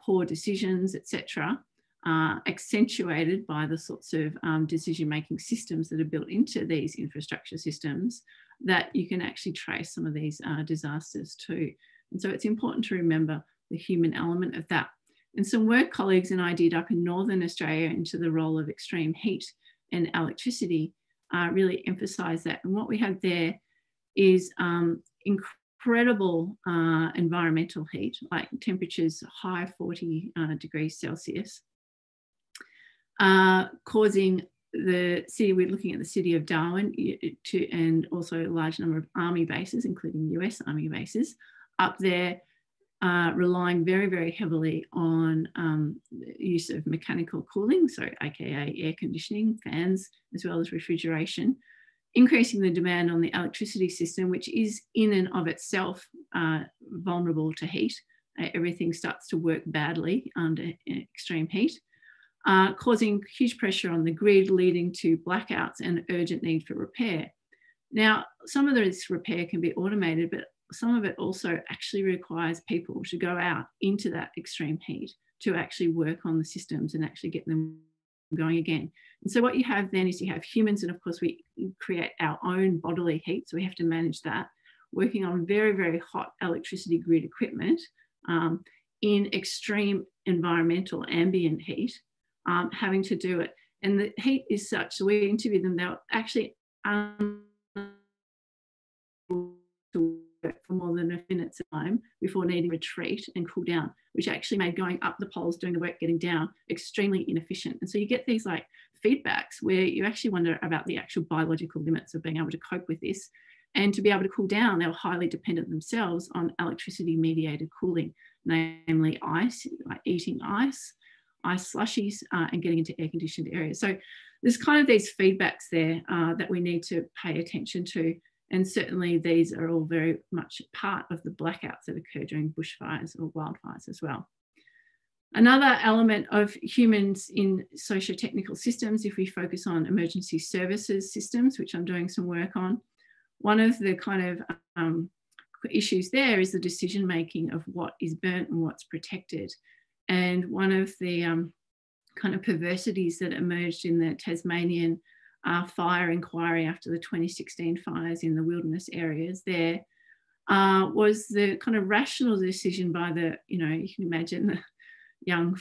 poor decisions, etc., accentuated by the sorts of decision-making systems that are built into these infrastructure systems, that you can actually trace some of these disasters too. And so it's important to remember the human element of that. And some work colleagues and I did up in Northern Australia into the role of extreme heat and electricity really emphasise that. And what we have there is incredible environmental heat, like temperatures high 40 degrees Celsius, causing the city, we're looking at the city of Darwin, and also a large number of army bases, including US army bases, up there, relying very, very heavily on use of mechanical cooling, so aka air conditioning, fans, as well as refrigeration, increasing the demand on the electricity system, which is in and of itself vulnerable to heat. Everything starts to work badly under extreme heat, causing huge pressure on the grid, leading to blackouts and urgent need for repair. Now, some of this repair can be automated, but some of it also actually requires people to go out into that extreme heat to actually work on the systems and actually get them going again. And so what you have then is you have humans, and of course we create our own bodily heat, so we have to manage that, working on very, very hot electricity grid equipment in extreme environmental ambient heat, having to do it. And the heat is such, so we interviewed them, they're actually for more than a minute's time before needing to retreat and cool down, which actually made going up the poles, doing the work, getting down, extremely inefficient. And so you get these like feedbacks where you actually wonder about the actual biological limits of being able to cope with this. And to be able to cool down, they were highly dependent themselves on electricity mediated cooling, namely ice, like eating ice slushies, and getting into air conditioned areas. So there's kind of these feedbacks there that we need to pay attention to. And certainly these are all very much part of the blackouts that occur during bushfires or wildfires as well. Another element of humans in socio-technical systems, if we focus on emergency services systems, which I'm doing some work on, one of the kind of issues there is the decision-making of what is burnt and what's protected. And one of the kind of perversities that emerged in the Tasmanian fire inquiry after the 2016 fires in the wilderness areas there, was the kind of rational decision by the, you can imagine the young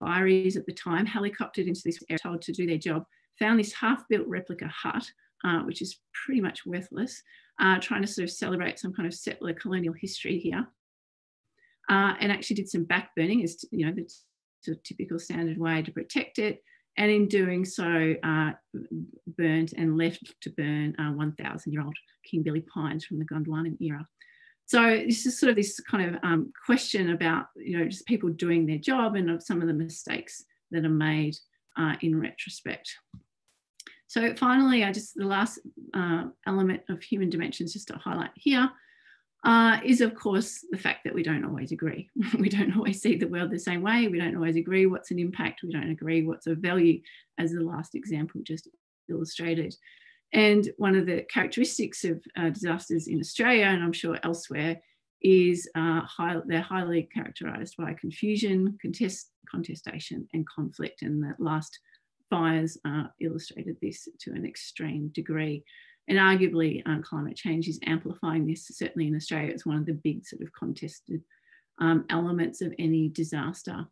fireys at the time, helicoptered into this area, told to do their job, found this half-built replica hut, which is pretty much worthless, trying to sort of celebrate some kind of settler colonial history here, and actually did some backburning, as the typical standard way to protect it, and in doing so, burnt and left to burn 1,000-year-old King Billy pines from the Gondwanan era. So this is sort of this kind of question about, just people doing their job and of some of the mistakes that are made in retrospect. So finally, the last element of human dimensions just to highlight here is, of course, the fact that we don't always agree. We don't always see the world the same way. We don't always agree what's an impact. We don't agree what's of value, as the last example just illustrated. And one of the characteristics of disasters in Australia, and I'm sure elsewhere, is they're highly characterised by confusion, contestation and conflict. And the last fires illustrated this to an extreme degree. And arguably climate change is amplifying this. Certainly in Australia, it's one of the big sort of contested elements of any disaster.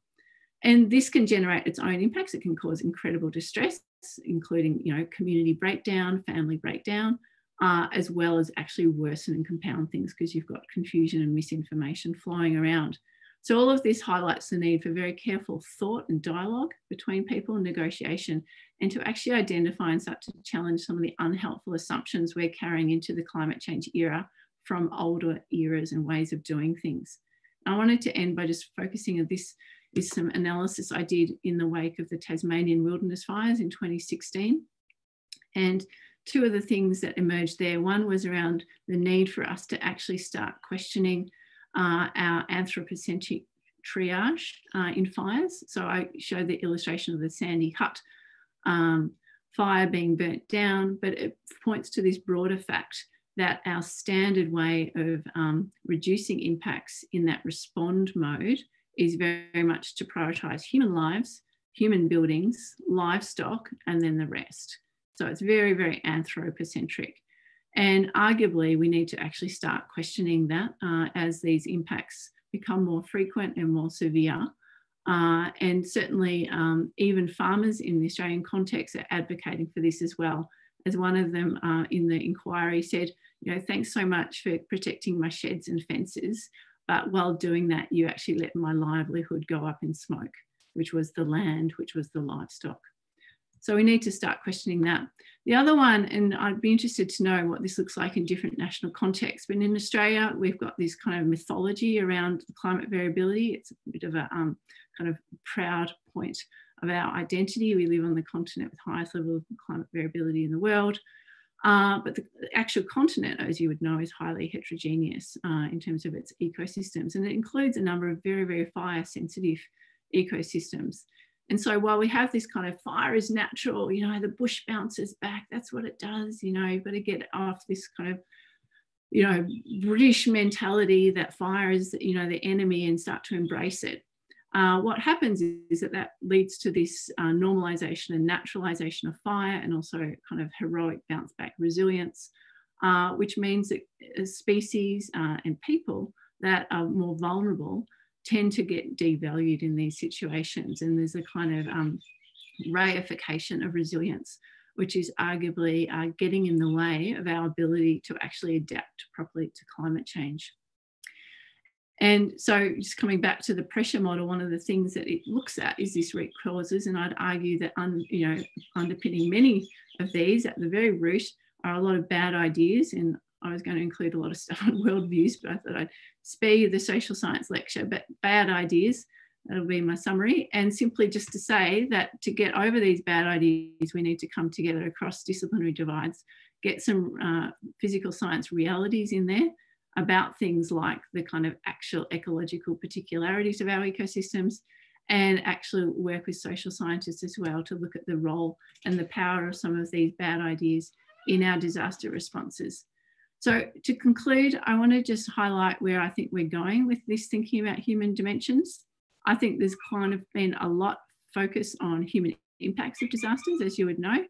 And this can generate its own impacts. It can cause incredible distress, including, community breakdown, family breakdown, as well as actually worsen and compound things because you've got confusion and misinformation flowing around. So all of this highlights the need for very careful thought and dialogue between people and negotiation, and to actually identify and start to challenge some of the unhelpful assumptions we're carrying into the climate change era from older eras and ways of doing things. I wanted to end by just focusing on this is some analysis I did in the wake of the Tasmanian wilderness fires in 2016. And two of the things that emerged there, one was around the need for us to actually start questioning our anthropocentric triage in fires. So I showed the illustration of the Sandy Hut fire being burnt down, but it points to this broader fact that our standard way of reducing impacts in that respond mode is very much to prioritise human lives, human buildings, livestock, and then the rest. So it's very, very anthropocentric. And arguably, we need to actually start questioning that as these impacts become more frequent and more severe. And certainly, even farmers in the Australian context are advocating for this as well. As one of them in the inquiry said, thanks so much for protecting my sheds and fences, but while doing that, you actually let my livelihood go up in smoke, which was the land, which was the livestock. So we need to start questioning that. The other one, and I'd be interested to know what this looks like in different national contexts, but in Australia, we've got this kind of mythology around climate variability. It's a bit of a kind of proud point of our identity. We live on the continent with the highest level of climate variability in the world. But the actual continent, as you would know, is highly heterogeneous in terms of its ecosystems. And it includes a number of very, very fire sensitive ecosystems. And so while we have this kind of fire is natural, the bush bounces back, that's what it does, you've got to get off this kind of, British mentality that fire is, the enemy and start to embrace it. What happens is that leads to this normalization and naturalization of fire, and also kind of heroic bounce back resilience, which means that species and people that are more vulnerable tend to get devalued in these situations. And there's a kind of reification of resilience, which is arguably getting in the way of our ability to actually adapt properly to climate change. And so just coming back to the pressure model, one of the things that it looks at is this root causes. And I'd argue that underpinning many of these at the very root are a lot of bad ideas. And I was going to include a lot of stuff on worldviews, but I thought I'd spare you the social science lecture, but bad ideas, that'll be my summary. And simply just to say that to get over these bad ideas, we need to come together across disciplinary divides, get some physical science realities in there about things like the kind of actual ecological particularities of our ecosystems, and actually work with social scientists as well to look at the role and the power of some of these bad ideas in our disaster responses. So to conclude, I want to just highlight where I think we're going with this thinking about human dimensions. I think there's kind of been a lot focus on human impacts of disasters, as you would know,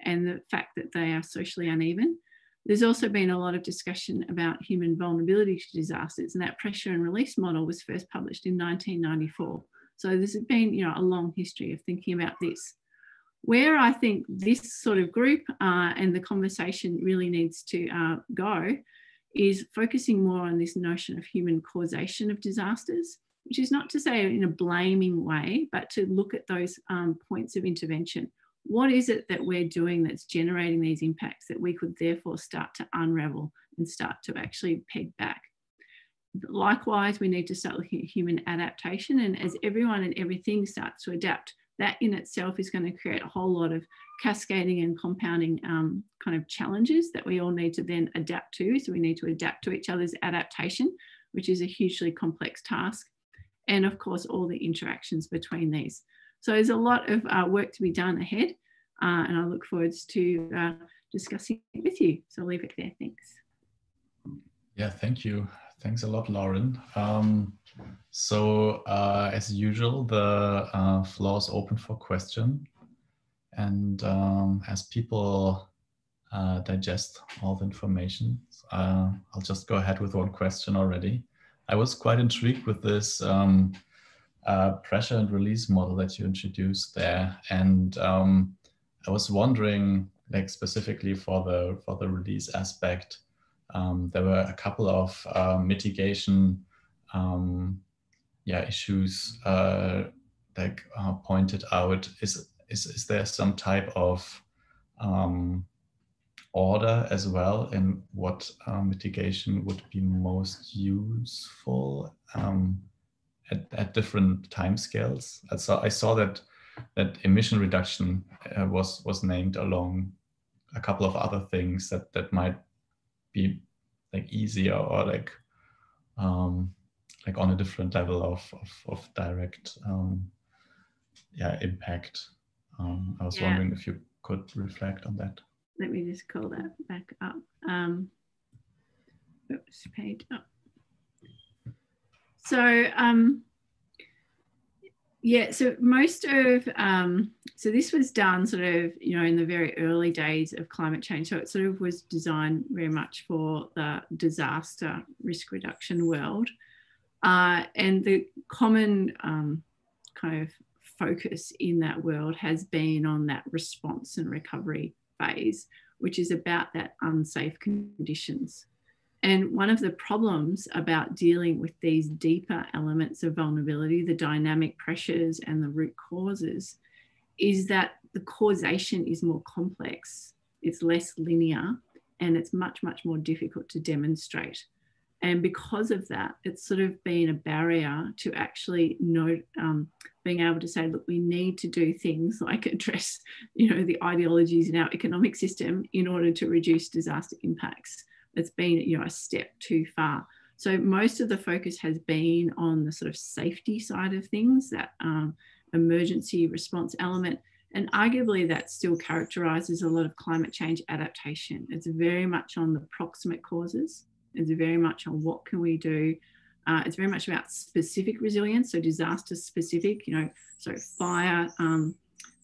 and the fact that they are socially uneven. There's also been a lot of discussion about human vulnerability to disasters, and that pressure and release model was first published in 1994. So there's been, you know, a long history of thinking about this. Where I think this sort of group and the conversation really needs to go is focusing more on this notion of human causation of disasters, which is not to say in a blaming way, but to look at those points of intervention. What is it that we're doing that's generating these impacts that we could therefore start to unravel and start to actually peg back? Likewise, we need to start looking at human adaptation, and as everyone and everything starts to adapt, that in itself is going to create a whole lot of cascading and compounding kind of challenges that we all need to then adapt to. So we need to adapt to each other's adaptation, which is a hugely complex task. And of course, all the interactions between these. So there's a lot of work to be done ahead, and I look forward to discussing it with you. So I'll leave it there. Thanks. Yeah, thank you. Thanks a lot, Lauren. As usual, the floor is open for question. And as people digest all the information, I'll just go ahead with one question already. I was quite intrigued with this pressure and release model that you introduced there. And I was wondering, like specifically for the release aspect, there were a couple of mitigation issues pointed out. Is there some type of order as well in what mitigation would be most useful at different timescales? I saw that emission reduction was named along a couple of other things that might be like easier or like on a different level of direct impact. I was wondering if you could reflect on that. Let me just call that back up. Oops, page up. So so most of so this was done sort of, you know, in the very early days of climate change. So it sort of was designed very much for the disaster risk reduction world. And the common kind of focus in that world has been on that response and recovery phase, which is about that unsafe conditions. And one of the problems about dealing with these deeper elements of vulnerability, the dynamic pressures and the root causes, is that the causation is more complex, it's less linear, and it's much, much more difficult to demonstrate. And because of that, it's sort of been a barrier to actually being able to say, look, we need to do things like address, you know, the ideologies in our economic system in order to reduce disaster impacts. It's been, you know, a step too far. So most of the focus has been on the sort of safety side of things, that emergency response element. And arguably that still characterises a lot of climate change adaptation. It's very much on the proximate causes. It's very much on what can we do. It's very much about specific resilience, so disaster specific, you know, so fire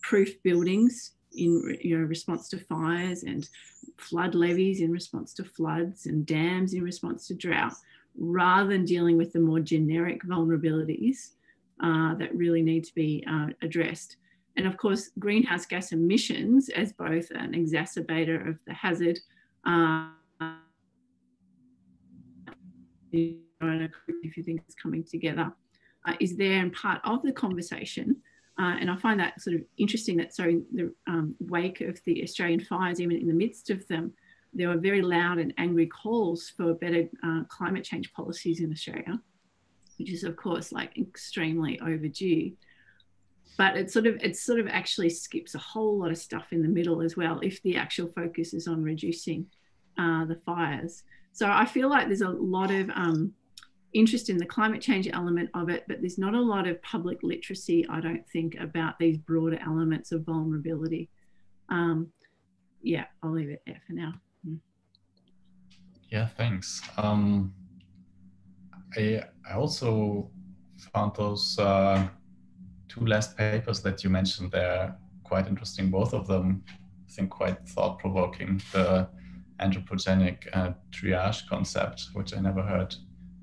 proof buildings in, you know, response to fires, and flood levees in response to floods, and dams in response to drought, rather than dealing with the more generic vulnerabilities that really need to be addressed. And of course, greenhouse gas emissions as both an exacerbator of the hazard if you think it's coming together, is there and part of the conversation. And I find that sort of interesting that so in the wake of the Australian fires, even in the midst of them, there were very loud and angry calls for better climate change policies in Australia, which is of course like extremely overdue. But it sort of actually skips a whole lot of stuff in the middle as well, if the actual focus is on reducing the fires. So I feel like there's a lot of interest in the climate change element of it, but there's not a lot of public literacy, I don't think, about these broader elements of vulnerability. Yeah, I'll leave it there for now. Yeah, thanks. I also found those two last papers that you mentioned there quite interesting. Both of them, I think, quite thought-provoking. The anthropogenic triage concept, which I never heard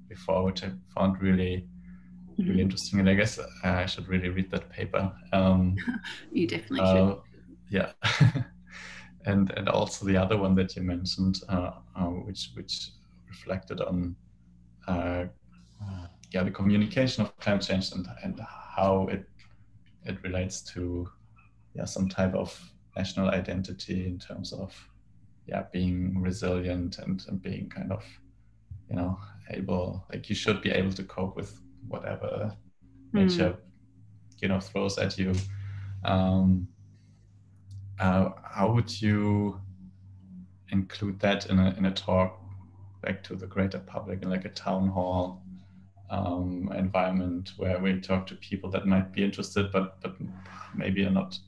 before, which I found really interesting. And I guess I should really read that paper. You definitely should. Yeah. and also the other one that you mentioned, which reflected on the communication of climate change and how it relates to some type of national identity in terms of being resilient and being kind of able, like, you should be able to cope with whatever nature throws at you. How would you include that in a talk back to the greater public, in like a town hall environment where we talk to people that might be interested but maybe are not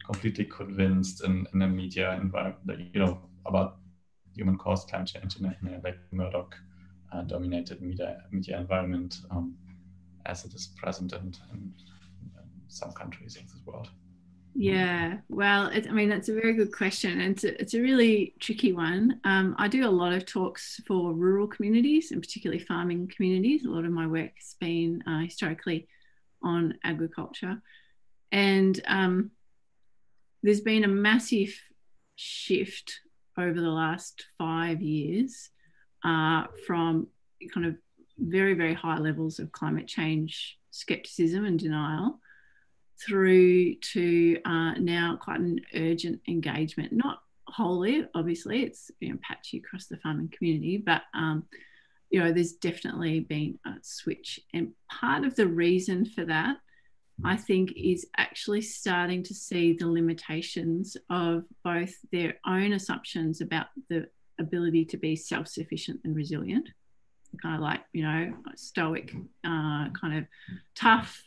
completely convinced in a media environment, about human caused climate change in a like Murdoch dominated media environment as it is present in some countries in this world? Yeah, well, that's a very good question. And it's a really tricky one. I do a lot of talks for rural communities and particularly farming communities. A lot of my work has been historically on agriculture. And there's been a massive shift over the last 5 years from kind of very, very high levels of climate change skepticism and denial through to now quite an urgent engagement. Not wholly, obviously, it's patchy across the farming community, but there's definitely been a switch. And part of the reason for that, I think, is actually starting to see the limitations of both their own assumptions about the ability to be self-sufficient and resilient, kind of like, stoic, kind of tough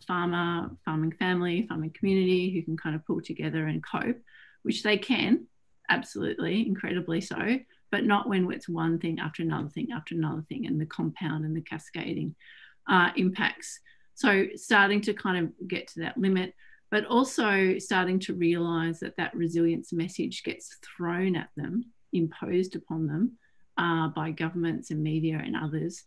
farming family, farming community who can kind of pull together and cope, which they can, absolutely, incredibly so, but not when it's one thing after another thing after another thing, and the compound and the cascading impacts. So starting to kind of get to that limit, but also starting to realise that resilience message gets thrown at them, imposed upon them by governments and media and others.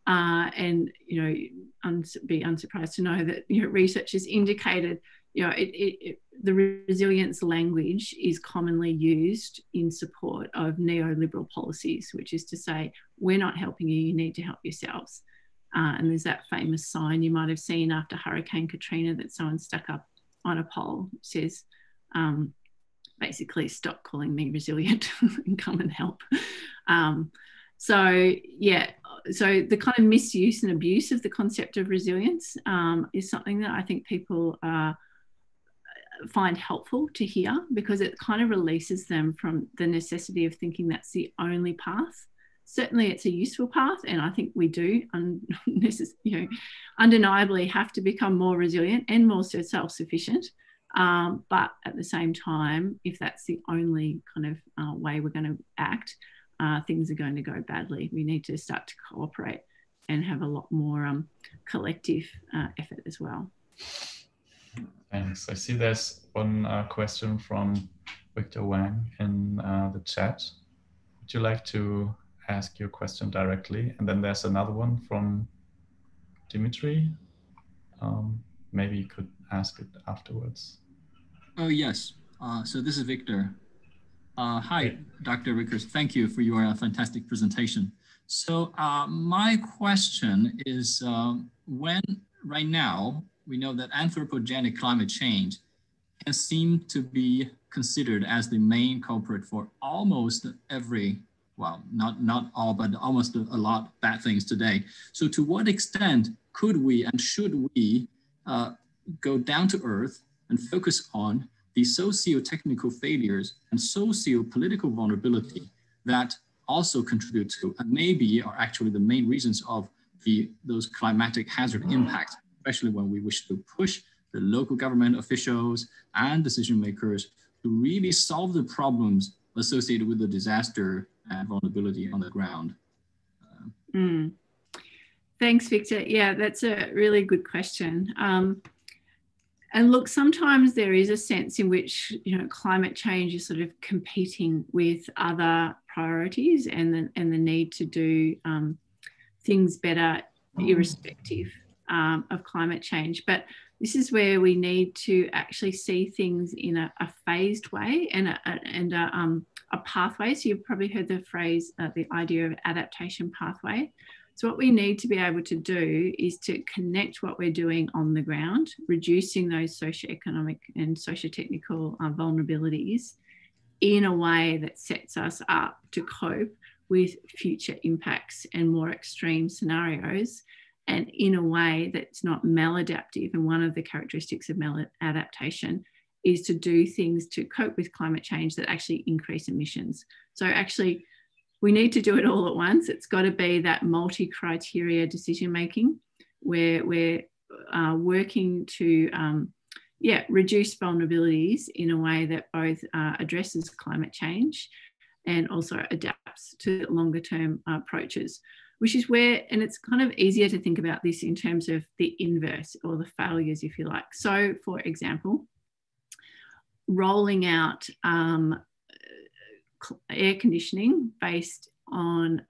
And, be unsurprised to know that, research has indicated, the resilience language is commonly used in support of neoliberal policies, which is to say, we're not helping you, you need to help yourselves. And there's that famous sign you might have seen after Hurricane Katrina that someone stuck up on a pole, says, basically, stop calling me resilient and come and help. So the kind of misuse and abuse of the concept of resilience is something that I think people find helpful to hear, because it kind of releases them from the necessity of thinking that's the only path. Certainly it's a useful path, and I think we do undeniably have to become more resilient and more self-sufficient. But at the same time, if that's the only kind of way we're going to act, things are going to go badly. We need to start to cooperate and have a lot more collective effort as well. Thanks. I see there's one question from Victor Wang in the chat. Would you like to ask your question directly? And then there's another one from Dimitri. Maybe you could ask it afterwards. Oh, yes. So this is Victor. Hi, Dr. Rickards. Thank you for your fantastic presentation. So my question is, when right now we know that anthropogenic climate change can seem to be considered as the main culprit for almost every, well, not all, but almost a lot of bad things today. So to what extent could we and should we go down to earth and focus on the socio-technical failures and socio-political vulnerability that also contribute to, and maybe are actually the main reasons of those climatic hazard impacts, especially when we wish to push the local government officials and decision makers to really solve the problems associated with the disaster and vulnerability on the ground? Thanks, Victor. Yeah, that's a really good question. And look, sometimes there is a sense in which, you know, climate change is sort of competing with other priorities and the need to do things better irrespective of climate change. But this is where we need to actually see things in a phased way and a pathway. So you've probably heard the phrase, the idea of adaptation pathway. So what we need to be able to do is to connect what we're doing on the ground, reducing those socioeconomic and sociotechnical vulnerabilities in a way that sets us up to cope with future impacts and more extreme scenarios, and in a way that's not maladaptive. And one of the characteristics of maladaptation is to do things to cope with climate change that actually increase emissions. So actually, we need to do it all at once. It's got to be that multi-criteria decision-making where we're working to reduce vulnerabilities in a way that both addresses climate change and also adapts to longer-term approaches, which is where, and it's kind of easier to think about this in terms of the inverse or the failures, if you like. So, for example, rolling out air conditioning based on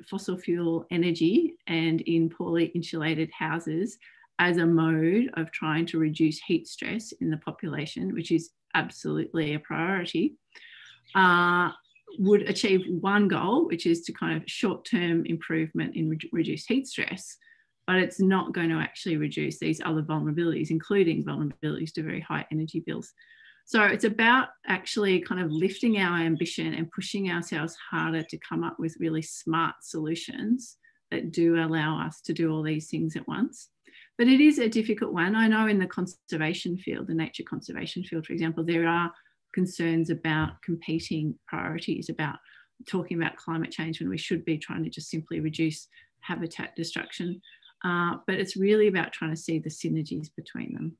fossil fuel energy and in poorly insulated houses as a mode of trying to reduce heat stress in the population, which is absolutely a priority, would achieve one goal, which is to kind of short-term improvement in reduced heat stress, but it's not going to actually reduce these other vulnerabilities, including vulnerabilities to very high energy bills. So it's about actually kind of lifting our ambition and pushing ourselves harder to come up with really smart solutions that do allow us to do all these things at once. But it is a difficult one. I know in the conservation field, the nature conservation field, for example, there are concerns about competing priorities, about talking about climate change when we should be trying to just simply reduce habitat destruction. But it's really about trying to see the synergies between them.